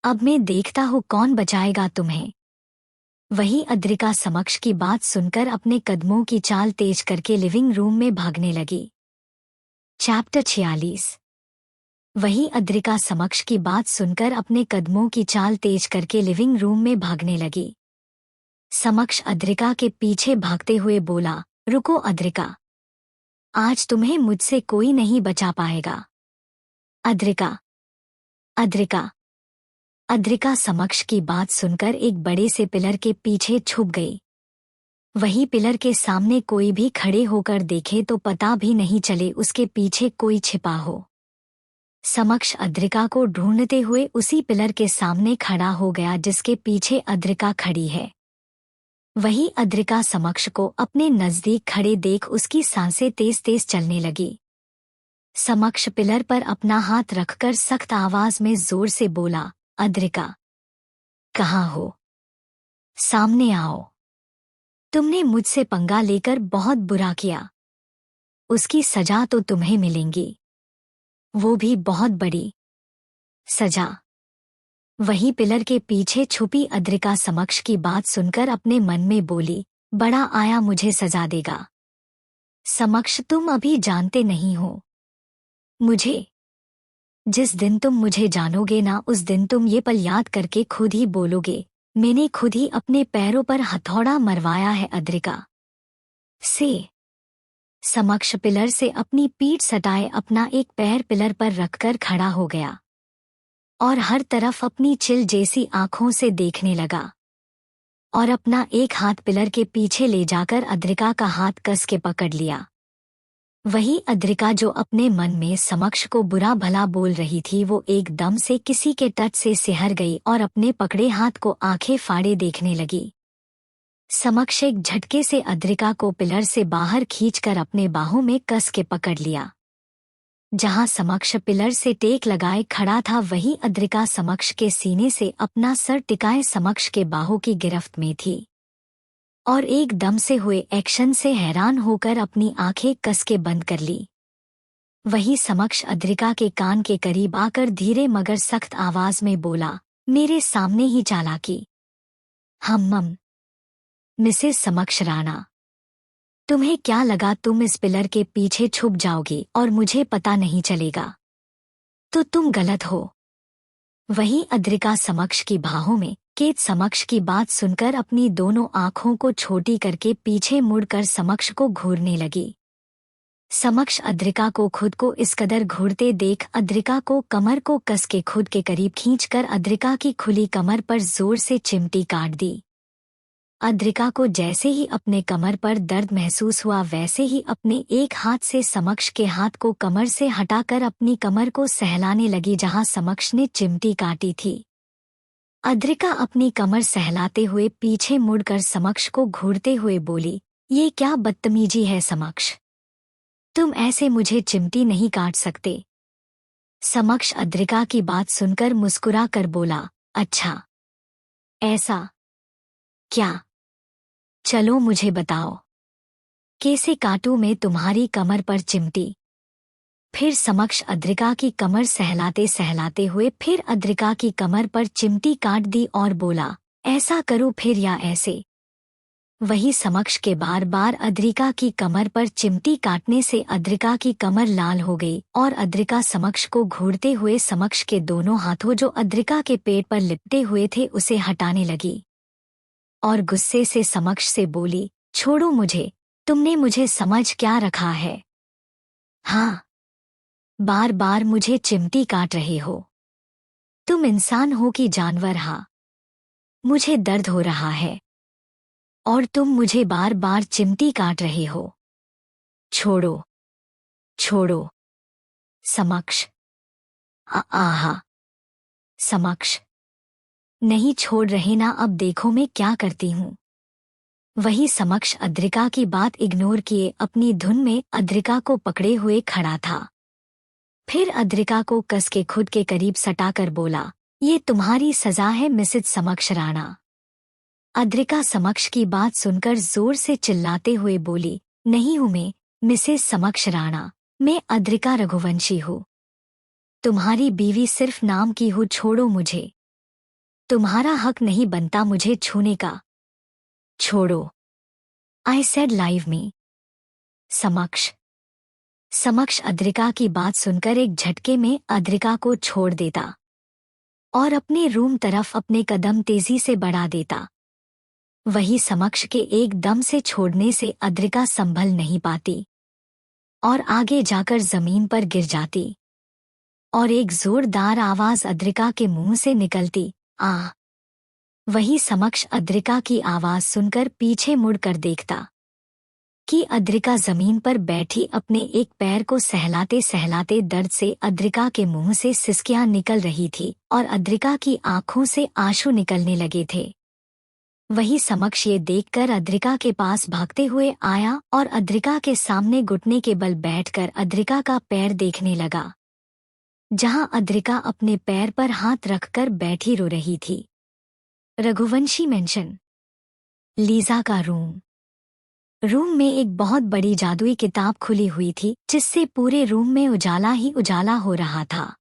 अब मैं देखता हूँ कौन बचाएगा तुम्हें। वही अद्रिका समक्ष की बात सुनकर अपने कदमों की चाल तेज करके लिविंग रूम में भागने लगी। चैप्टर 46। वही अद्रिका समक्ष की बात सुनकर अपने कदमों की चाल तेज करके लिविंग रूम में भागने लगी। समक्ष अद्रिका के पीछे भागते हुए बोला, रुको अद्रिका, आज तुम्हें मुझसे कोई नहीं बचा पाएगा। अद्रिका अद्रिका अद्रिका समक्ष की बात सुनकर एक बड़े से पिलर के पीछे छुप गई। वही पिलर के सामने कोई भी खड़े होकर देखे तो पता भी नहीं चले उसके पीछे कोई छिपा हो। समक्ष अद्रिका को ढूंढते हुए उसी पिलर के सामने खड़ा हो गया जिसके पीछे अद्रिका खड़ी है। वही अद्रिका समक्ष को अपने नजदीक खड़े देख उसकी सांसें तेज तेज चलने लगी। समक्ष पिलर पर अपना हाथ रखकर सख्त आवाज में जोर से बोला, अद्रिका, कहाँ हो? सामने आओ। तुमने मुझसे पंगा लेकर बहुत बुरा किया, उसकी सजा तो तुम्हें मिलेगी, वो भी बहुत बड़ी सजा। वही पिलर के पीछे छुपी अद्रिका समक्ष की बात सुनकर अपने मन में बोली, बड़ा आया मुझे सजा देगा। समक्ष तुम अभी जानते नहीं हो मुझे, जिस दिन तुम मुझे जानोगे ना, उस दिन तुम ये पल याद करके खुद ही बोलोगे, मैंने खुद ही अपने पैरों पर हथौड़ा मरवाया है। अद्रिका से समक्ष पिलर से अपनी पीठ सटाए अपना एक पैर पिलर पर रखकर खड़ा हो गया और हर तरफ अपनी चिल जैसी आंखों से देखने लगा और अपना एक हाथ पिलर के पीछे ले जाकर अद्रिका का हाथ कस के पकड़ लिया। वही अद्रिका जो अपने मन में समक्ष को बुरा भला बोल रही थी, वो एकदम से किसी के टच से सिहर गई और अपने पकड़े हाथ को आंखें फाड़े देखने लगी। समक्ष एक झटके से अद्रिका को पिलर से बाहर खींचकर अपने बाहों में कस के पकड़ लिया। जहां समक्ष पिलर से टेक लगाए खड़ा था, वही अद्रिका समक्ष के सीने से अपना सर टिकाए समक्ष के बाहों की गिरफ्त में थी और एकदम से हुए एक्शन से हैरान होकर अपनी आंखें कस के बंद कर ली। वही समक्ष अद्रिका के कान के करीब आकर धीरे मगर सख्त आवाज में बोला, मेरे सामने ही चालाकी। हम मिसेस समक्ष राणा, तुम्हें क्या लगा तुम इस पिलर के पीछे छुप जाओगी और मुझे पता नहीं चलेगा? तो तुम गलत हो। वही अद्रिका समक्ष की बाहों में कैद समक्ष की बात सुनकर अपनी दोनों आंखों को छोटी करके पीछे मुड़कर समक्ष को घूरने लगी। समक्ष अद्रिका को खुद को इस कदर घूरते देख अद्रिका को कमर को कस के खुद के करीब खींचकर अद्रिका की खुली कमर पर जोर से चिमटी काट दी। अद्रिका को जैसे ही अपने कमर पर दर्द महसूस हुआ, वैसे ही अपने एक हाथ से समक्ष के हाथ को कमर से हटाकर अपनी कमर को सहलाने लगी जहां समक्ष ने चिमटी काटी थी। अद्रिका अपनी कमर सहलाते हुए पीछे मुड़कर समक्ष को घूरते हुए बोली, ये क्या बदतमीजी है समक्ष, तुम ऐसे मुझे चिमटी नहीं काट सकते। समक्ष अद्रिका की बात सुनकर मुस्कुरा कर बोला, अच्छा ऐसा क्या, चलो मुझे बताओ, कैसे काटूं मैं तुम्हारी कमर पर चिमटी? फिर समक्ष अद्रिका की कमर सहलाते सहलाते हुए फिर अद्रिका की कमर पर चिमटी काट दी और बोला, ऐसा करूं फिर या ऐसे? वही समक्ष के बार बार अद्रिका की कमर पर चिमटी काटने से अद्रिका की कमर लाल हो गई और अद्रिका समक्ष को घूरते हुए समक्ष के दोनों हाथों जो अद्रिका के पेट पर लिपटे हुए थे उसे हटाने लगी और गुस्से से समक्ष से बोली, छोड़ो मुझे, तुमने मुझे समझ क्या रखा है? हाँ, बार बार मुझे चिमटी काट रहे हो। तुम इंसान हो कि जानवर? हाँ, मुझे दर्द हो रहा है और तुम मुझे बार बार चिमटी काट रहे हो। छोड़ो छोड़ो। समक्ष आहा। समक्ष, नहीं छोड़ रहे ना, अब देखो मैं क्या करती हूँ। वही समक्ष अद्रिका की बात इग्नोर किए अपनी धुन में अद्रिका को पकड़े हुए खड़ा था। फिर अद्रिका को कस के खुद के करीब सटाकर बोला, ये तुम्हारी सजा है मिसेस समक्ष राणा। अद्रिका समक्ष की बात सुनकर जोर से चिल्लाते हुए बोली, नहीं हूँ मैं मिसेस समक्ष राणा, मैं अद्रिका रघुवंशी हूँ, तुम्हारी बीवी सिर्फ नाम की हूँ। छोड़ो मुझे, तुम्हारा हक नहीं बनता मुझे छूने का। छोड़ो, आई सेड लाइव मी। समक्ष अद्रिका की बात सुनकर एक झटके में अद्रिका को छोड़ देता और अपने रूम तरफ अपने कदम तेजी से बढ़ा देता। वही समक्ष के एकदम से छोड़ने से अद्रिका संभल नहीं पाती और आगे जाकर जमीन पर गिर जाती और एक जोरदार आवाज अद्रिका के मुंह से निकलती, आह। वही समक्ष अद्रिका की आवाज सुनकर पीछे मुड़कर देखता कि अद्रिका जमीन पर बैठी अपने एक पैर को सहलाते सहलाते दर्द से अद्रिका के मुंह से सिसकियां निकल रही थी और अद्रिका की आंखों से आंसू निकलने लगे थे। वही समक्ष ये देखकर अद्रिका के पास भागते हुए आया और अद्रिका के सामने घुटने के बल बैठकर अद्रिका का पैर देखने लगा, जहां अद्रिका अपने पैर पर हाथ रखकर बैठी रो रही थी। रघुवंशी मेंशन। लीजा का रूम में एक बहुत बड़ी जादुई किताब खुली हुई थी जिससे पूरे रूम में उजाला ही उजाला हो रहा था।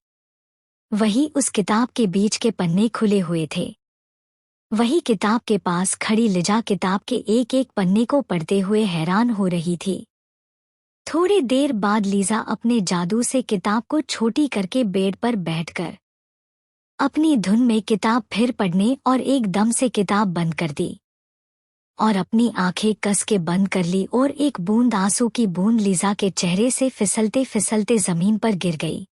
वही उस किताब के बीच के पन्ने खुले हुए थे। वही किताब के पास खड़ी लिजा किताब के एक एक पन्ने को पढ़ते हुए हैरान हो रही थी। थोड़ी देर बाद लीजा अपने जादू से किताब को छोटी करके बेड पर बैठकर अपनी धुन में किताब फिर पढ़ने और एकदम से किताब बंद कर दी और अपनी आंखें कस के बंद कर ली और एक बूंद आंसू की बूंद लीजा के चेहरे से फिसलते फिसलते जमीन पर गिर गई।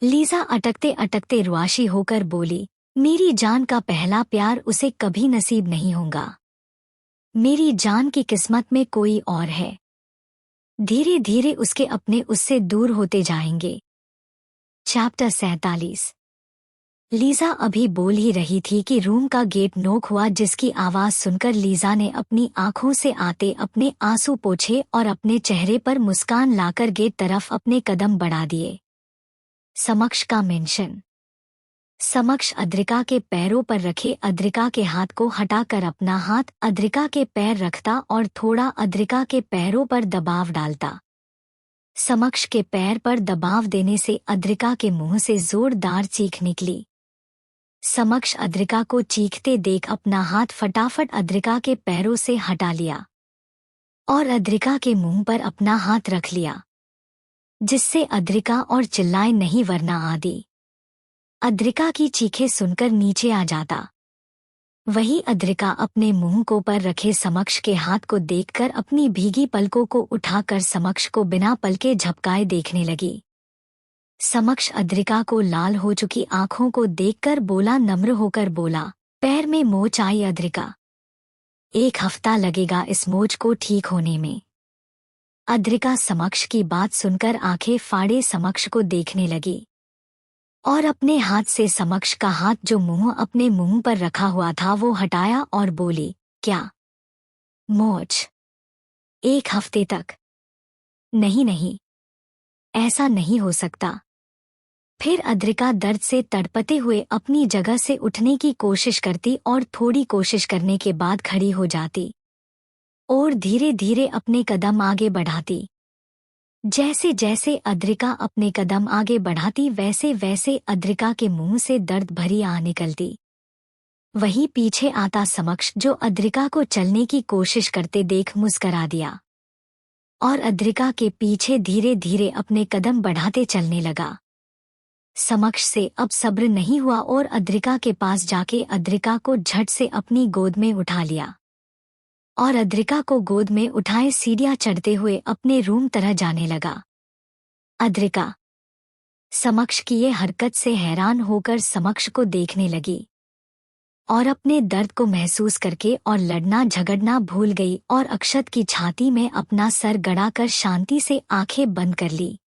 लीजा अटकते अटकते रुआशी होकर बोली, मेरी जान का पहला प्यार उसे कभी नसीब नहीं होगा। मेरी जान की किस्मत में कोई और है। धीरे धीरे उसके अपने उससे दूर होते जाएंगे। चैप्टर 47। लीजा अभी बोल ही रही थी कि रूम का गेट नॉक हुआ, जिसकी आवाज सुनकर लीजा ने अपनी आंखों से आते अपने आंसू पोंछे और अपने चेहरे पर मुस्कान लाकर गेट तरफ अपने कदम बढ़ा दिए। समक्ष का मेंशन। समक्ष अद्रिका के पैरों पर रखे अद्रिका के हाथ को हटाकर अपना हाथ अद्रिका के पैर रखता और थोड़ा अद्रिका के पैरों पर दबाव डालता। समक्ष के पैर पर दबाव देने से अद्रिका के मुंह से जोरदार चीख निकली। समक्ष अद्रिका को चीखते देख अपना हाथ फटाफट अद्रिका के पैरों से हटा लिया और अद्रिका के मुंह पर अपना हाथ रख लिया, जिससे अद्रिका और चिल्लाए नहीं वरना आदि अद्रिका की चीखें सुनकर नीचे आ जाता। वही अद्रिका अपने मुंह को पर रखे समक्ष के हाथ को देखकर अपनी भीगी पलकों को उठाकर समक्ष को बिना पलके झपकाए देखने लगी। समक्ष अद्रिका को लाल हो चुकी आंखों को देखकर बोला, नम्र होकर बोला, पैर में मोच आई अद्रिका। 1 हफ्ता लगेगा इस मोच को ठीक होने में। अद्रिका समक्ष की बात सुनकर आंखें फाड़े समक्ष को देखने लगी और अपने हाथ से समक्ष का हाथ जो अपने मुंह पर रखा हुआ था वो हटाया और बोली, क्या मोच? 1 हफ्ते तक? नहीं नहीं, ऐसा नहीं हो सकता। फिर अद्रिका दर्द से तड़पते हुए अपनी जगह से उठने की कोशिश करती और थोड़ी कोशिश करने के बाद खड़ी हो जाती और धीरे धीरे अपने कदम आगे बढ़ाती। जैसे जैसे अद्रिका अपने कदम आगे बढ़ाती वैसे वैसे अद्रिका के मुंह से दर्द भरी आह निकलती। वही पीछे आता समक्ष जो अद्रिका को चलने की कोशिश करते देख मुस्करा दिया और अद्रिका के पीछे धीरे धीरे अपने कदम बढ़ाते चलने लगा। समक्ष से अब सब्र नहीं हुआ और अद्रिका के पास जाके अद्रिका को झट से अपनी गोद में उठा लिया और अद्रिका को गोद में उठाए सीढ़ियां चढ़ते हुए अपने रूम तरह जाने लगा। अद्रिका समक्ष की ये हरकत से हैरान होकर समक्ष को देखने लगी और अपने दर्द को महसूस करके और लड़ना झगड़ना भूल गई और अक्षत की छाती में अपना सर गड़ाकर शांति से आंखें बंद कर ली।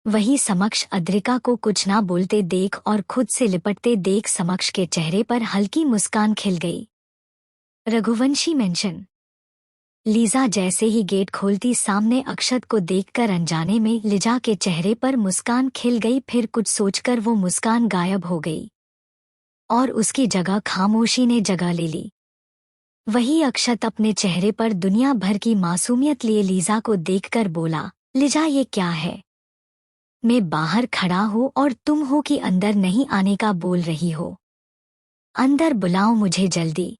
वही समक्ष अद्रिका को कुछ ना बोलते देख और खुद से लिपटते देख समक्ष के चेहरे पर हल्की मुस्कान खिल गई। रघुवंशी मेंशन। लीजा जैसे ही गेट खोलती सामने अक्षत को देखकर अनजाने में लीजा के चेहरे पर मुस्कान खिल गई। फिर कुछ सोचकर वो मुस्कान गायब हो गई और उसकी जगह खामोशी ने जगह ले ली। वही अक्षत अपने चेहरे पर दुनिया भर की मासूमियत लिए लीजा को देखकर बोला, लीजा ये क्या है? मैं बाहर खड़ा हूँ और तुम हो कि अंदर नहीं आने का बोल रही हो। अंदर बुलाओ मुझे जल्दी।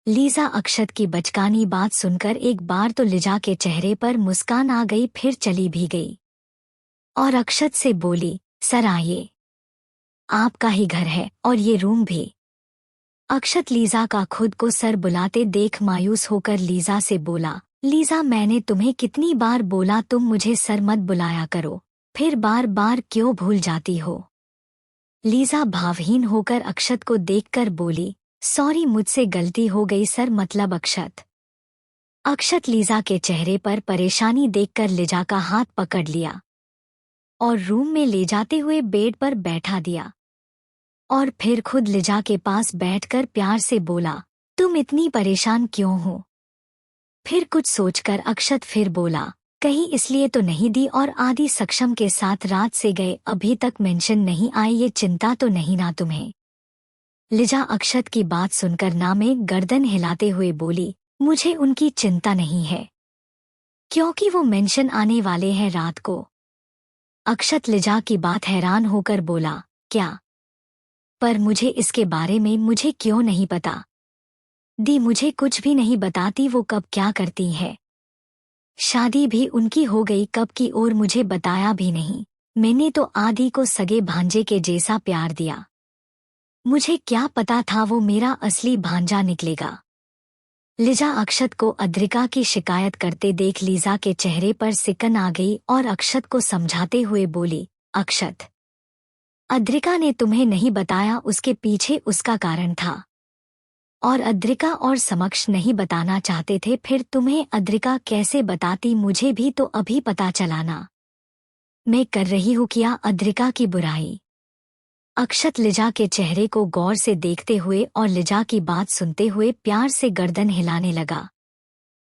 लीजा अक्षत की बचकानी बात सुनकर एक बार तो लीजा के चेहरे पर मुस्कान आ गई, फिर चली भी गई और अक्षत से बोली, सर आइए, आपका ही घर है और ये रूम भी। अक्षत लीजा का खुद को सर बुलाते देख मायूस होकर लीजा से बोला, लीजा मैंने तुम्हें कितनी बार बोला तुम मुझे सर मत बुलाया करो, फिर बार बार क्यों भूल जाती हो? लीजा भावहीन होकर अक्षत को देखकर बोली, सॉरी मुझसे गलती हो गई सर, मतलब अक्षत। अक्षत लीजा के चेहरे पर परेशानी देखकर लीजा का हाथ पकड़ लिया और रूम में ले जाते हुए बेड पर बैठा दिया और फिर खुद लीजा के पास बैठकर प्यार से बोला, तुम इतनी परेशान क्यों हो? फिर कुछ सोचकर अक्षत फिर बोला, कहीं इसलिए तो नहीं दी और आदि सक्षम के साथ रात से गए अभी तक मेंशन नहीं आई, ये चिंता तो नहीं ना तुम्हें? लीजा अक्षत की बात सुनकर ना में गर्दन हिलाते हुए बोली, मुझे उनकी चिंता नहीं है क्योंकि वो मेंशन आने वाले हैं रात को। अक्षत लीजा की बात हैरान होकर बोला, क्या? पर मुझे इसके बारे में मुझे क्यों नहीं पता? दी मुझे कुछ भी नहीं बताती, वो कब क्या करती है? शादी भी उनकी हो गई कब की और मुझे बताया भी नहीं। मैंने तो आदि को सगे भांजे के जैसा प्यार दिया। मुझे क्या पता था वो मेरा असली भांजा निकलेगा। लिजा अक्षत को अद्रिका की शिकायत करते देख लीजा के चेहरे पर सिकन आ गई और अक्षत को समझाते हुए बोली, अक्षत, अद्रिका ने तुम्हें नहीं बताया, उसके पीछे उसका कारण था। और अद्रिका और समक्ष नहीं बताना चाहते थे, फिर तुम्हें अद्रिका कैसे बताती? मुझे भी तो अभी पता चला ना। मैं कर रही हूँ क्या अद्रिका की बुराई? अक्षत लिजा के चेहरे को गौर से देखते हुए और लिजा की बात सुनते हुए प्यार से गर्दन हिलाने लगा।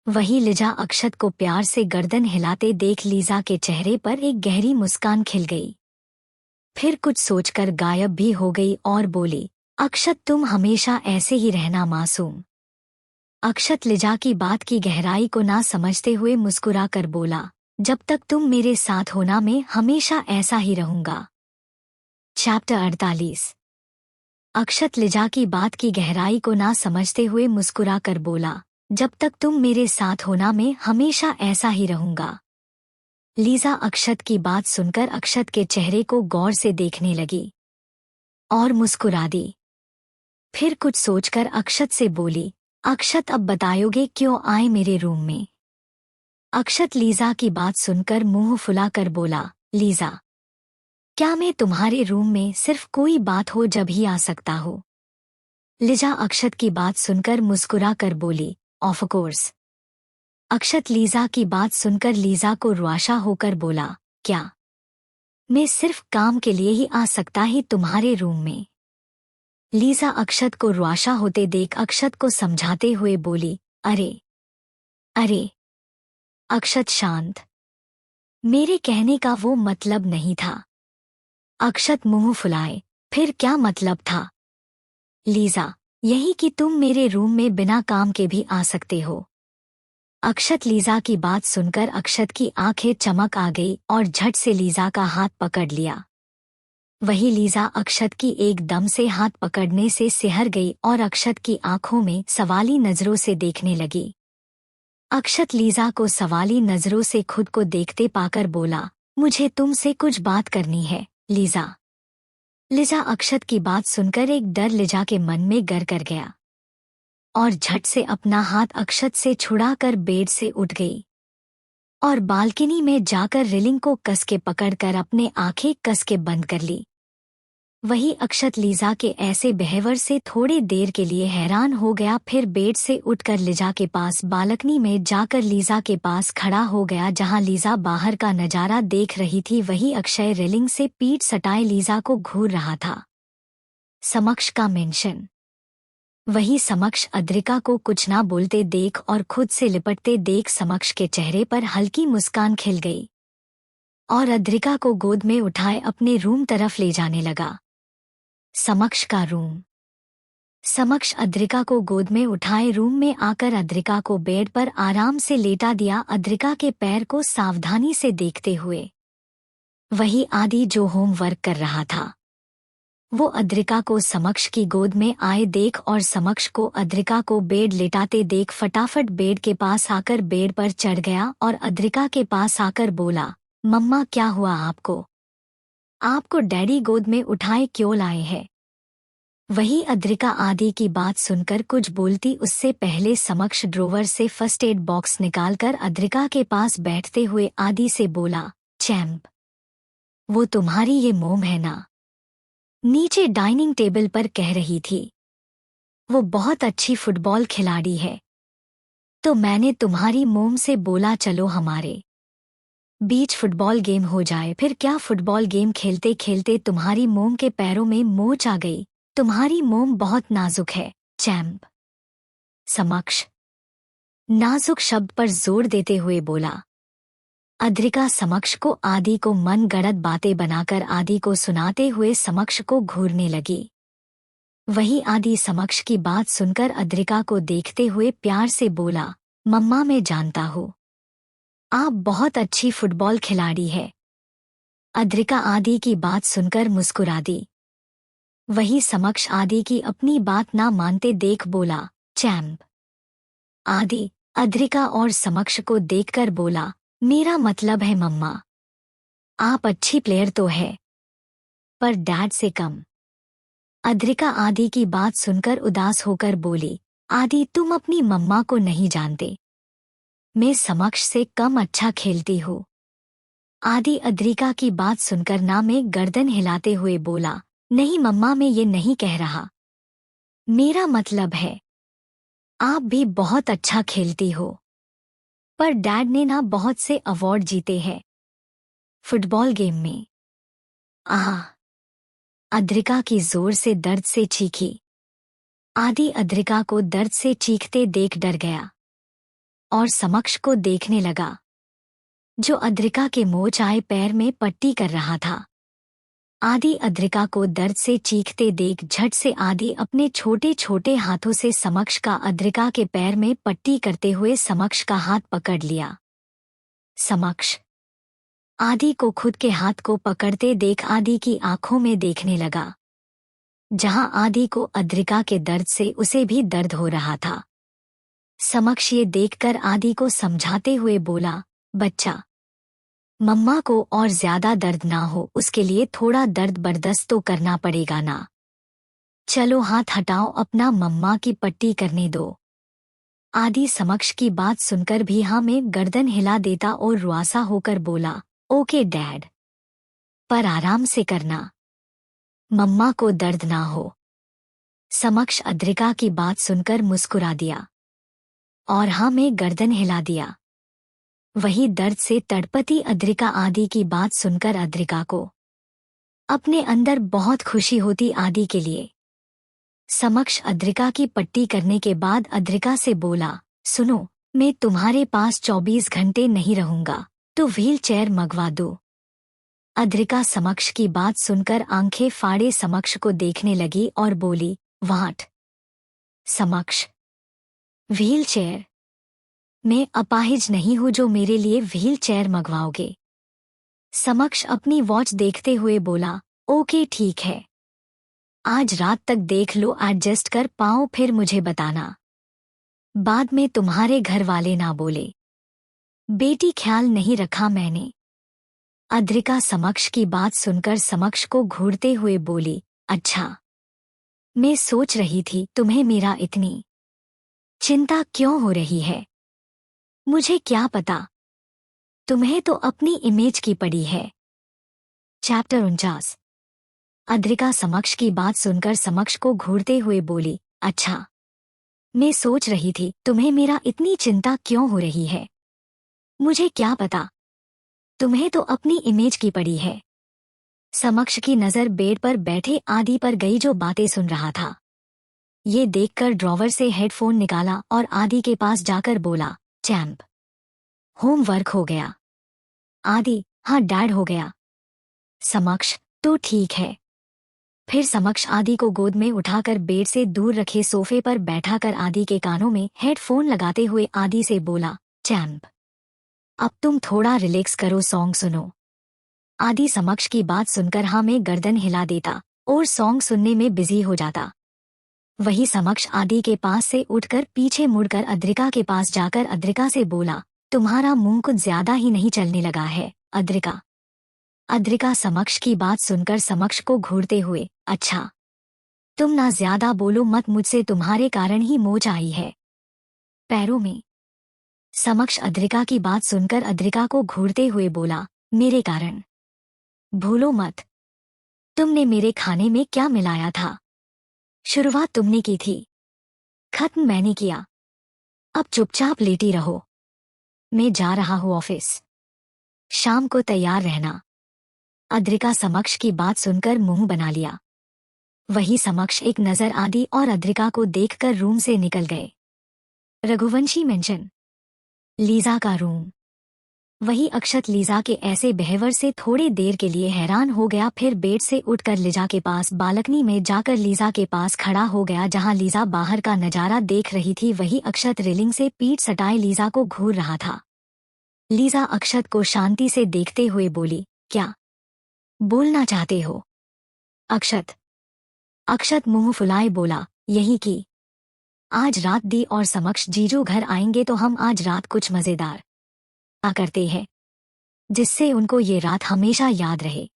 वही लिजा अक्षत को प्यार से गर्दन हिलाते देख लीजा के चेहरे पर एक गहरी मुस्कान खिल गई। फिर कुछ सोचकर गायब भी हो गई और बोली, अक्षत तुम हमेशा ऐसे ही रहना मासूम। अक्षत लिजा की बात की गहराई को ना समझते हुए मुस्कुरा कर बोला, जब तक तुम मेरे साथ हो ना मैं हमेशा ऐसा ही रहूंगा। चैप्टर 48। अक्षत लिजा की बात की गहराई को ना समझते हुए मुस्कुरा कर बोला, जब तक तुम मेरे साथ हो ना मैं हमेशा ऐसा ही रहूंगा। लीजा अक्षत की बात सुनकर अक्षत के चेहरे को गौर से देखने लगी और मुस्कुरा दी। फिर कुछ सोचकर अक्षत से बोली, अक्षत अब बताओगे क्यों आए मेरे रूम में? अक्षत लीजा की बात सुनकर मुंह फुलाकर बोला, लीजा, क्या मैं तुम्हारे रूम में सिर्फ कोई बात हो जब ही आ सकता हो? लिजा अक्षत की बात सुनकर मुस्कुरा कर बोली, ऑफ कोर्स। अक्षत लीजा की बात सुनकर लीजा को रुआशा होकर बोला, क्या मैं सिर्फ काम के लिए ही आ सकता ही तुम्हारे रूम में? लीजा अक्षत को रुआशा होते देख अक्षत को समझाते हुए बोली, अरे अरे अक्षत शांत, मेरे कहने का वो मतलब नहीं था। अक्षत मुंह फुलाए, फिर क्या मतलब था? लीजा, यही कि तुम मेरे रूम में बिना काम के भी आ सकते हो। अक्षत लीजा की बात सुनकर अक्षत की आंखें चमक आ गई और झट से लीजा का हाथ पकड़ लिया। वही लीजा अक्षत की एकदम से हाथ पकड़ने से सिहर गई और अक्षत की आंखों में सवाली नजरों से देखने लगी। अक्षत लीजा को सवाली नजरों से खुद को देखते पाकर बोला, मुझे तुमसे कुछ बात करनी है लीजा। लिजा अक्षत की बात सुनकर एक डर लिजा के मन में गर कर गया और झट से अपना हाथ अक्षत से छुड़ाकर बेड से उठ गई और बालकनी में जाकर रेलिंग को कस के पकड़कर अपने आंखें कस के बंद कर ली। वही अक्षत लीजा के ऐसे बिहेवियर से थोड़ी देर के लिए हैरान हो गया, फिर बेड से उठकर लिजा के पास बालकनी में जाकर लीजा के पास खड़ा हो गया जहां लीजा बाहर का नजारा देख रही थी। वही अक्षय रेलिंग से पीठ सटाए लीजा को घूर रहा था। समक्ष का मेंशन। वही समक्ष अद्रिका को कुछ ना बोलते देख और खुद से लिपटते देख समक्ष के चेहरे पर हल्की मुस्कान खिल गई और अद्रिका को गोद में उठाए अपने रूम तरफ ले जाने लगा। समक्ष का रूम। समक्ष अद्रिका को गोद में उठाए रूम में आकर अद्रिका को बेड पर आराम से लेटा दिया, अद्रिका के पैर को सावधानी से देखते हुए। वही आदि जो होमवर्क कर रहा था, वो अद्रिका को समक्ष की गोद में आए देख और समक्ष को अद्रिका को बेड लेटाते देख फटाफट बेड के पास आकर बेड पर चढ़ गया और अद्रिका के पास आकर बोला, मम्मा क्या हुआ आपको? आपको डैडी गोद में उठाए क्यों लाए हैं? वही अद्रिका आदि की बात सुनकर कुछ बोलती उससे पहले समक्ष ड्रोवर से फर्स्ट एड बॉक्स निकालकर अद्रिका के पास बैठते हुए आदि से बोला, चैम्प, वो तुम्हारी ये मोम है ना? नीचे डाइनिंग टेबल पर कह रही थी, वो बहुत अच्छी फुटबॉल खिलाड़ी है। तो मैंने तुम्हारी मोम से बोला चलो हमारे बीच फुटबॉल गेम हो जाए। फिर क्या, फुटबॉल गेम खेलते खेलते तुम्हारी मोम के पैरों में मोच आ गई। तुम्हारी मोम बहुत नाजुक है चैम्प। समक्ष नाजुक शब्द पर जोर देते हुए बोला। अद्रिका समक्ष को आदि को मन गढ़ंत बातें बनाकर आदि को सुनाते हुए समक्ष को घूरने लगी। वही आदि समक्ष की बात सुनकर अद्रिका को देखते हुए प्यार से बोला, मम्मा मैं जानता हूँ आप बहुत अच्छी फुटबॉल खिलाड़ी है। अद्रिका आदि की बात सुनकर मुस्कुरा दी। वही समक्ष आदि की अपनी बात ना मानते देख बोला, चैम्प। आदि अद्रिका और समक्ष को देखकर बोला, मेरा मतलब है मम्मा, आप अच्छी प्लेयर तो है, पर डैड से कम। अद्रिका आदि की बात सुनकर उदास होकर बोली, आदि तुम अपनी मम्मा को नहीं जानते, मैं समक्ष से कम अच्छा खेलती हूँ। आदि अद्रिका की बात सुनकर ना में गर्दन हिलाते हुए बोला, नहीं मम्मा, मैं ये नहीं कह रहा, मेरा मतलब है आप भी बहुत अच्छा खेलती हो, पर डैड ने ना बहुत से अवार्ड जीते हैं फुटबॉल गेम में। आह! अद्रिका की जोर से दर्द से चीखी। आदि अद्रिका को दर्द से चीखते देख डर गया और समक्ष को देखने लगा, जो अद्रिका के मोच-आए पैर में पट्टी कर रहा था। आदि अद्रिका को दर्द से चीखते देख झट से आदि अपने छोटे छोटे हाथों से समक्ष का अद्रिका के पैर में पट्टी करते हुए समक्ष का हाथ पकड़ लिया। समक्ष आदि को खुद के हाथ को पकड़ते देख आदि की आंखों में देखने लगा, जहां आदि को अद्रिका के दर्द से उसे भी दर्द हो रहा था। समक्ष ये देखकर आदि को समझाते हुए बोला, बच्चा, मम्मा को और ज्यादा दर्द ना हो उसके लिए थोड़ा दर्द बर्दाश्त तो करना पड़ेगा ना। चलो हाथ हटाओ अपना, मम्मा की पट्टी करने दो। आदि समक्ष की बात सुनकर भी हाँ में गर्दन हिला देता और रुआसा होकर बोला, ओके डैड, पर आराम से करना, मम्मा को दर्द ना हो। समक्ष अद्रिका की बात सुनकर मुस्कुरा दिया और हाँ में गर्दन हिला दिया। वही दर्द से तड़पती अद्रिका आदि की बात सुनकर अद्रिका को अपने अंदर बहुत खुशी होती आदि के लिए। समक्ष अद्रिका की पट्टी करने के बाद अद्रिका से बोला, सुनो, मैं तुम्हारे पास 24 घंटे नहीं रहूंगा, तो व्हील चेयर मंगवा दो। अद्रिका समक्ष की बात सुनकर आंखें फाड़े समक्ष को देखने लगी और बोली, वाट? समक्ष, व्हील चेयर? मैं अपाहिज नहीं हूं जो मेरे लिए व्हील चेयर मंगवाओगे। समक्ष अपनी वॉच देखते हुए बोला, ओके ठीक है, आज रात तक देख लो, एडजस्ट कर पाओ, फिर मुझे बताना, बाद में तुम्हारे घर वाले ना बोले बेटी ख्याल नहीं रखा मैंने। अद्रिका समक्ष की बात सुनकर समक्ष को घूरते हुए बोली, अच्छा, मैं सोच रही थी तुम्हें मेरा इतनी चिंता क्यों हो रही है, मुझे क्या पता, तुम्हें तो अपनी इमेज की पड़ी है। चैप्टर 49। अद्रिका समक्ष की बात सुनकर समक्ष को घूरते हुए बोली, अच्छा, मैं सोच रही थी तुम्हें मेरा इतनी चिंता क्यों हो रही है, मुझे क्या पता, तुम्हें तो अपनी इमेज की पड़ी है। समक्ष की नजर बेड पर बैठे आदि पर गई जो बातें सुन रहा था। ये देखकर ड्रॉवर से हेडफोन निकाला और आदि के पास जाकर बोला, चैंप, होमवर्क हो गया? आदि, हाँ डैड हो गया। समक्ष, तो ठीक है। फिर समक्ष आदि को गोद में उठाकर बेड से दूर रखे सोफे पर बैठाकर आदि के कानों में हेडफोन लगाते हुए आदि से बोला, चैंप, अब तुम थोड़ा रिलैक्स करो, सॉन्ग सुनो। आदि समक्ष की बात सुनकर हाँ में गर्दन हिला देता और सॉन्ग सुनने में बिजी हो जाता। वही समक्ष आदि के पास से उठकर पीछे मुड़कर अद्रिका के पास जाकर अद्रिका से बोला, तुम्हारा मुंह कुछ ज्यादा ही नहीं चलने लगा है अद्रिका। अद्रिका समक्ष की बात सुनकर समक्ष को घूरते हुए, अच्छा, तुम ना ज्यादा बोलो मत, मुझसे तुम्हारे कारण ही मोच आई है पैरों में। समक्ष अद्रिका की बात सुनकर अद्रिका को घूरते हुए बोला, मेरे कारण? भूलो मत, तुमने मेरे खाने में क्या मिलाया था, शुरुआत तुमने की थी, खत्म मैंने किया, अब चुपचाप लेटी रहो, मैं जा रहा हूँ ऑफिस, शाम को तैयार रहना। अद्रिका समक्ष की बात सुनकर मुंह बना लिया। वही समक्ष एक नजर आदि और अद्रिका को देखकर रूम से निकल गए। रघुवंशी मेंशन, लीजा का रूम। वही अक्षत लीजा के ऐसे बेहवर से थोड़ी देर के लिए हैरान हो गया, फिर बेड से उठकर लीजा के पास बालकनी में जाकर लीजा के पास खड़ा हो गया, जहां लीजा बाहर का नजारा देख रही थी। वही अक्षत रेलिंग से पीठ सटाए लीजा को घूर रहा था। लीजा अक्षत को शांति से देखते हुए बोली, क्या बोलना चाहते हो? अक्षत मुंह फुलाए बोला, यही कि आज रात दी और समक्ष जीजू घर आएंगे तो हम आज रात कुछ मजेदार करते हैं, जिससे उनको ये रात हमेशा याद रहे।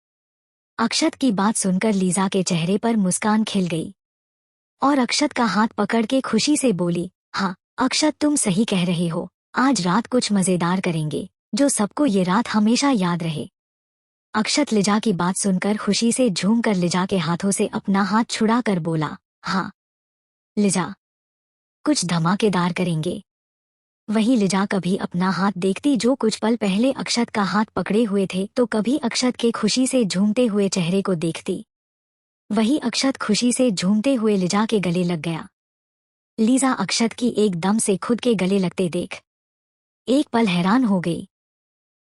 अक्षत की बात सुनकर लीजा के चेहरे पर मुस्कान खिल गई और अक्षत का हाथ पकड़ के खुशी से बोली, हाँ अक्षत, तुम सही कह रहे हो, आज रात कुछ मजेदार करेंगे जो सबको ये रात हमेशा याद रहे। अक्षत लिजा की बात सुनकर खुशी से झूम कर लिजा के हाथों से अपना हाथ छुड़ा कर बोला, हाँ लिजा, कुछ धमाकेदार करेंगे। वहीं लिजा कभी अपना हाथ देखती जो कुछ पल पहले अक्षत का हाथ पकड़े हुए थे, तो कभी अक्षत के खुशी से झूमते हुए चेहरे को देखती। वही अक्षत खुशी से झूमते हुए लिजा के गले लग गया। लीजा अक्षत की एकदम से खुद के गले लगते देख एक पल हैरान हो गई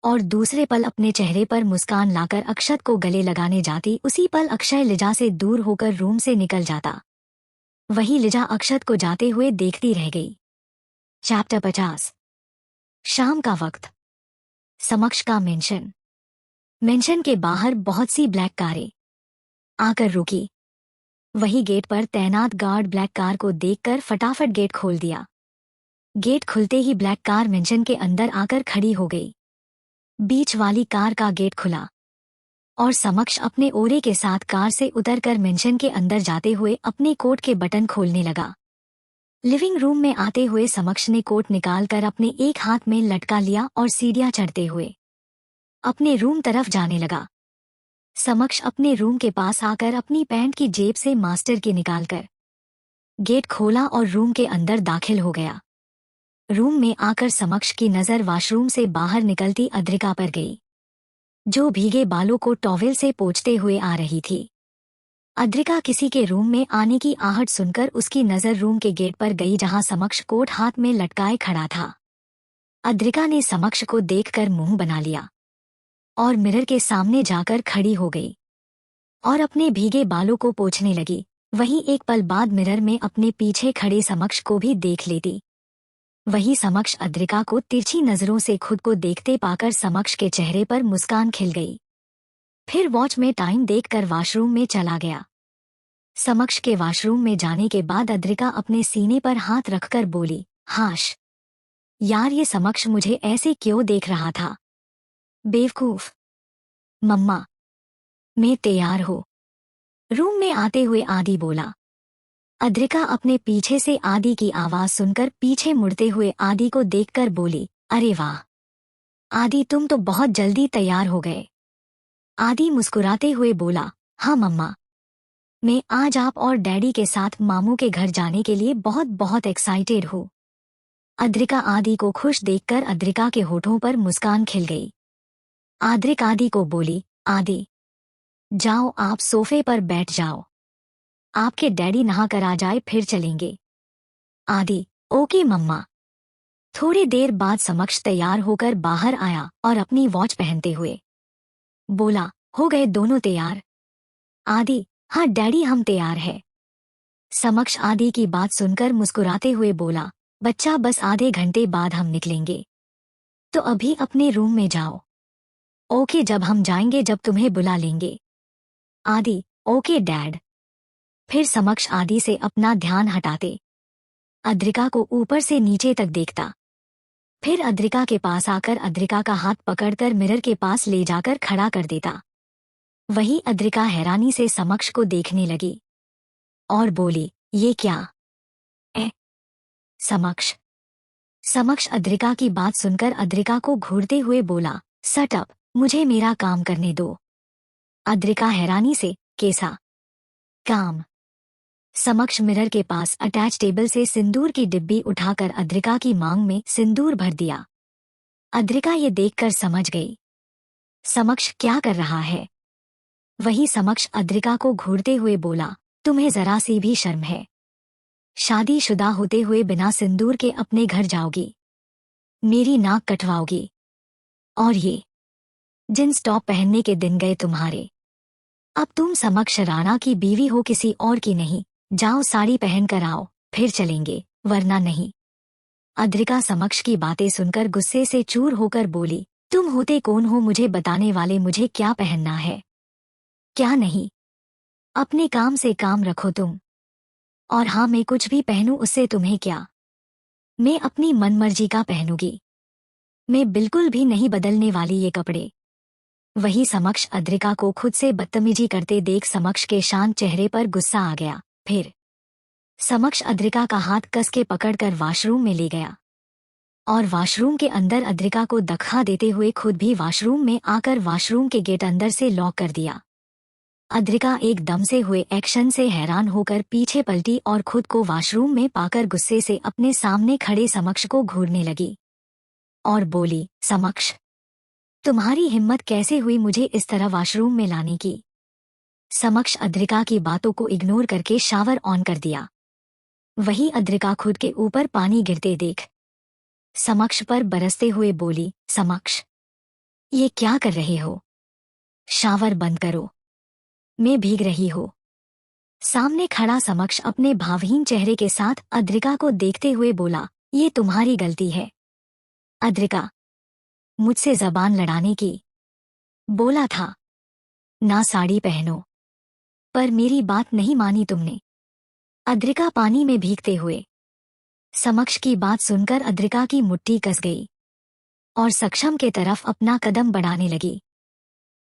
और दूसरे पल अपने चेहरे पर मुस्कान लाकर अक्षत को गले लगाने जाती। उसी पल अक्षय लिजा से दूर होकर रूम से निकल जाता। वही लिजा अक्षत को जाते हुए देखती रह गई। चैप्टर 50। शाम का वक्त। समक्ष का मेंशन के बाहर बहुत सी ब्लैक कारें आकर रुकी। वही गेट पर तैनात गार्ड ब्लैक कार को देखकर फटाफट गेट खोल दिया। गेट खुलते ही ब्लैक कार मेंशन के अंदर आकर खड़ी हो गई। बीच वाली कार का गेट खुला और समक्ष अपने ओरे के साथ कार से उतरकर मेंशन के अंदर जाते हुए अपने कोट के बटन खोलने लगा। लिविंग रूम में आते हुए समक्ष ने कोट निकालकर अपने एक हाथ में लटका लिया और सीढ़ियां चढ़ते हुए अपने रूम तरफ जाने लगा। समक्ष अपने रूम के पास आकर अपनी पैंट की जेब से मास्टर की निकालकर गेट खोला और रूम के अंदर दाखिल हो गया। रूम में आकर समक्ष की नज़र वॉशरूम से बाहर निकलती अद्रिका पर गई, जो भीगे बालों को टॉवेल से पोंछते हुए आ रही थी। अद्रिका किसी के रूम में आने की आहट सुनकर उसकी नज़र रूम के गेट पर गई, जहां समक्ष कोट हाथ में लटकाए खड़ा था। अद्रिका ने समक्ष को देखकर मुंह बना लिया और मिरर के सामने जाकर खड़ी हो गई और अपने भीगे बालों को पोंछने लगी। वहीं एक पल बाद मिरर में अपने पीछे खड़े समक्ष को भी देख लेती। वही समक्ष अद्रिका को तिरछी नजरों से खुद को देखते पाकर समक्ष के चेहरे पर मुस्कान खिल गई। फिर वॉच में टाइम देखकर वॉशरूम में चला गया। समक्ष के वॉशरूम में जाने के बाद अद्रिका अपने सीने पर हाथ रखकर बोली, हाश यार, ये समक्ष मुझे ऐसे क्यों देख रहा था? बेवकूफ। मम्मा, मैं तैयार हो। रूम में आते हुए आदि बोला। अद्रिका अपने पीछे से आदि की आवाज सुनकर पीछे मुड़ते हुए आदि को देखकर बोली, अरे वाह आदि, तुम तो बहुत जल्दी तैयार हो गए। आदि मुस्कुराते हुए बोला, हाँ मम्मा, मैं आज आप और डैडी के साथ मामू के घर जाने के लिए बहुत बहुत एक्साइटेड हूँ। अद्रिका आदि को खुश देखकर अद्रिका के होठों पर मुस्कान खिल गई। अद्रिका आदि को बोली, आदि जाओ, आप सोफे पर बैठ जाओ, आपके डैडी नहा कर आ जाए फिर चलेंगे। आदि, ओके मम्मा। थोड़ी देर बाद समक्ष तैयार होकर बाहर आया और अपनी वॉच पहनते हुए बोला, हो गए दोनों तैयार? आदि, हाँ डैडी, हम तैयार हैं। समक्ष आदि की बात सुनकर मुस्कुराते हुए बोला, बच्चा बस आधे घंटे बाद हम निकलेंगे, तो अभी अपने रूम में जाओ। ओके, जब हम जाएंगे जब तुम्हें बुला लेंगे। आदि, ओके डैड। फिर समक्ष आदि से अपना ध्यान हटाते अद्रिका को ऊपर से नीचे तक देखता। फिर अद्रिका के पास आकर अद्रिका का हाथ पकड़कर मिरर के पास ले जाकर खड़ा कर देता। वही अद्रिका हैरानी से समक्ष को देखने लगी और बोली, ये क्या? समक्ष। समक्ष अद्रिका की बात सुनकर अद्रिका को घूरते हुए बोला, सट अप, मुझे मेरा काम करने दो। अद्रिका हैरानी से, कैसा काम? समक्ष मिरर के पास अटैच टेबल से सिंदूर की डिब्बी उठाकर अद्रिका की मांग में सिंदूर भर दिया। अद्रिका ये देखकर समझ गई समक्ष क्या कर रहा है। वही समक्ष अद्रिका को घूरते हुए बोला, तुम्हें जरा सी भी शर्म है? शादीशुदा होते हुए बिना सिंदूर के अपने घर जाओगी, मेरी नाक कटवाओगी, और ये जींस टॉप पहनने के दिन गए तुम्हारे। अब तुम समक्ष राणा की बीवी हो, किसी और की नहीं। जाओ साड़ी पहन कर आओ, फिर चलेंगे, वरना नहीं। अद्रिका समक्ष की बातें सुनकर गुस्से से चूर होकर बोली, तुम होते कौन हो मुझे बताने वाले? मुझे क्या पहनना है क्या नहीं? अपने काम से काम रखो तुम। और हाँ, मैं कुछ भी पहनूं उससे तुम्हें क्या। मैं अपनी मनमर्जी का पहनूंगी। मैं बिल्कुल भी नहीं बदलने वाली ये कपड़े। वही समक्ष अद्रिका को खुद से बदतमीजी करते देख समक्ष के शांत चेहरे पर गुस्सा आ गया। फिर समक्ष अद्रिका का हाथ कस के पकड़कर वॉशरूम में ले गया और वॉशरूम के अंदर अद्रिका को धक्का देते हुए खुद भी वॉशरूम में आकर वॉशरूम के गेट अंदर से लॉक कर दिया। अद्रिका एकदम से हुए एक्शन से हैरान होकर पीछे पलटी और खुद को वॉशरूम में पाकर गुस्से से अपने सामने खड़े समक्ष को घूरने लगी और बोली, समक्ष, तुम्हारी हिम्मत कैसे हुई मुझे इस तरह वॉशरूम में लाने की। समक्ष अद्रिका की बातों को इग्नोर करके शावर ऑन कर दिया। वही अद्रिका खुद के ऊपर पानी गिरते देख समक्ष पर बरसते हुए बोली, समक्ष, ये क्या कर रहे हो? शावर बंद करो, मैं भीग रही हूँ। सामने खड़ा समक्ष अपने भावहीन चेहरे के साथ अद्रिका को देखते हुए बोला, ये तुम्हारी गलती है अद्रिका, मुझसे जबान लड़ाने की। बोला था ना साड़ी पहनो, पर मेरी बात नहीं मानी तुमने। अद्रिका पानी में भीगते हुए समक्ष की बात सुनकर अद्रिका की मुट्ठी कस गई और सक्षम के तरफ अपना कदम बढ़ाने लगी।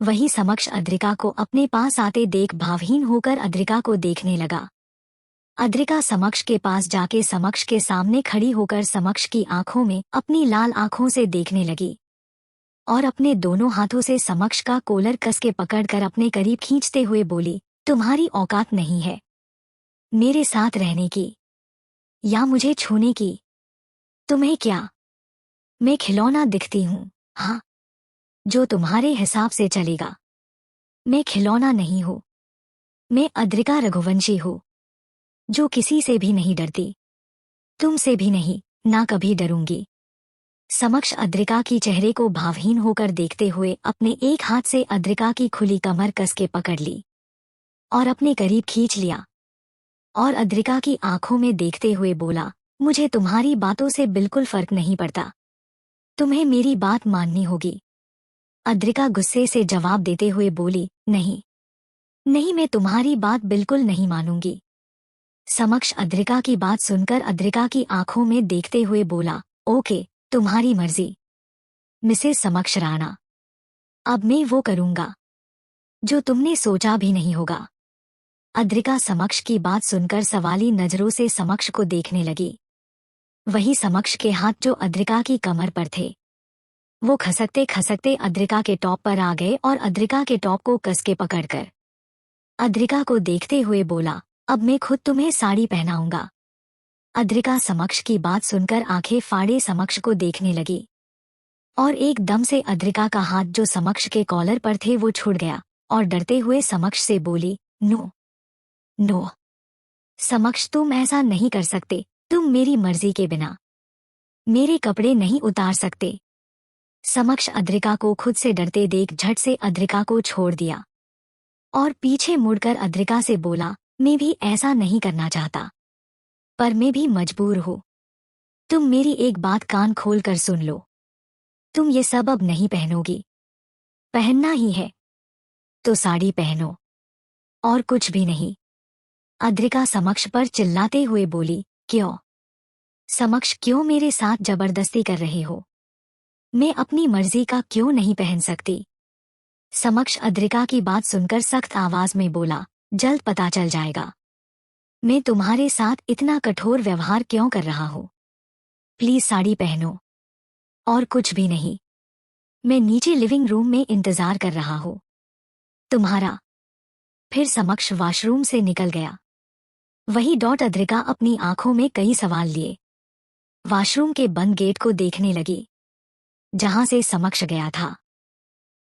वही समक्ष अद्रिका को अपने पास आते देख भावहीन होकर अद्रिका को देखने लगा। अद्रिका समक्ष के पास जाके समक्ष के सामने खड़ी होकर समक्ष की आंखों में अपनी लाल आंखों से देखने लगी और अपने दोनों हाथों से समक्ष का कॉलर कस के पकड़कर अपने करीब खींचते हुए बोली, तुम्हारी औकात नहीं है मेरे साथ रहने की या मुझे छूने की। तुम्हें क्या, मैं खिलौना दिखती हूँ? हाँ, जो तुम्हारे हिसाब से चलेगा। मैं खिलौना नहीं हूँ, मैं अद्रिका रघुवंशी हूँ, जो किसी से भी नहीं डरती, तुमसे भी नहीं, ना कभी डरूंगी। समक्ष अद्रिका की चेहरे को भावहीन होकर देखते हुए अपने एक हाथ से अद्रिका की खुली कमर कस के पकड़ ली और अपने करीब खींच लिया और अद्रिका की आंखों में देखते हुए बोला, मुझे तुम्हारी बातों से बिल्कुल फर्क नहीं पड़ता, तुम्हें मेरी बात माननी होगी। अद्रिका गुस्से से जवाब देते हुए बोली, नहीं नहीं, मैं तुम्हारी बात बिल्कुल नहीं मानूंगी। समक्ष अद्रिका की बात सुनकर अद्रिका की आंखों में देखते हुए बोला, ओके, तुम्हारी मर्जी मिसेस समक्ष राणा, अब मैं वो करूंगा जो तुमने सोचा भी नहीं होगा। अद्रिका समक्ष की बात सुनकर सवाली नजरों से समक्ष को देखने लगी। वही समक्ष के हाथ जो अद्रिका की कमर पर थे वो खसकते खसकते अद्रिका के टॉप पर आ गए और अद्रिका के टॉप को कस के पकड़कर अद्रिका को देखते हुए बोला, अब मैं खुद तुम्हें साड़ी पहनाऊंगा। अद्रिका समक्ष की बात सुनकर आंखें फाड़े समक्ष को देखने लगी और एकदम से अद्रिका का हाथ जो समक्ष के कॉलर पर थे वो छूट गया और डरते हुए समक्ष से बोली, नो नो समक्ष, तुम ऐसा नहीं कर सकते, तुम मेरी मर्जी के बिना मेरे कपड़े नहीं उतार सकते। समक्ष अद्रिका को खुद से डरते देख झट से अद्रिका को छोड़ दिया और पीछे मुड़कर अद्रिका से बोला, मैं भी ऐसा नहीं करना चाहता, पर मैं भी मजबूर हूँ। तुम मेरी एक बात कान खोल कर सुन लो, तुम ये सब अब नहीं पहनोगी। पहनना ही है तो साड़ी पहनो और कुछ भी नहीं। अद्रिका समक्ष पर चिल्लाते हुए बोली, क्यों समक्ष, क्यों मेरे साथ जबरदस्ती कर रहे हो? मैं अपनी मर्जी का क्यों नहीं पहन सकती? समक्ष अद्रिका की बात सुनकर सख्त आवाज में बोला, जल्द पता चल जाएगा मैं तुम्हारे साथ इतना कठोर व्यवहार क्यों कर रहा हूँ। प्लीज साड़ी पहनो और कुछ भी नहीं। मैं नीचे लिविंग रूम में इंतजार कर रहा हूँ तुम्हारा। फिर समक्ष वॉशरूम से निकल गया। वही डॉट अद्रिका अपनी आंखों में कई सवाल लिए वॉशरूम के बंद गेट को देखने लगी जहां से समक्ष गया था।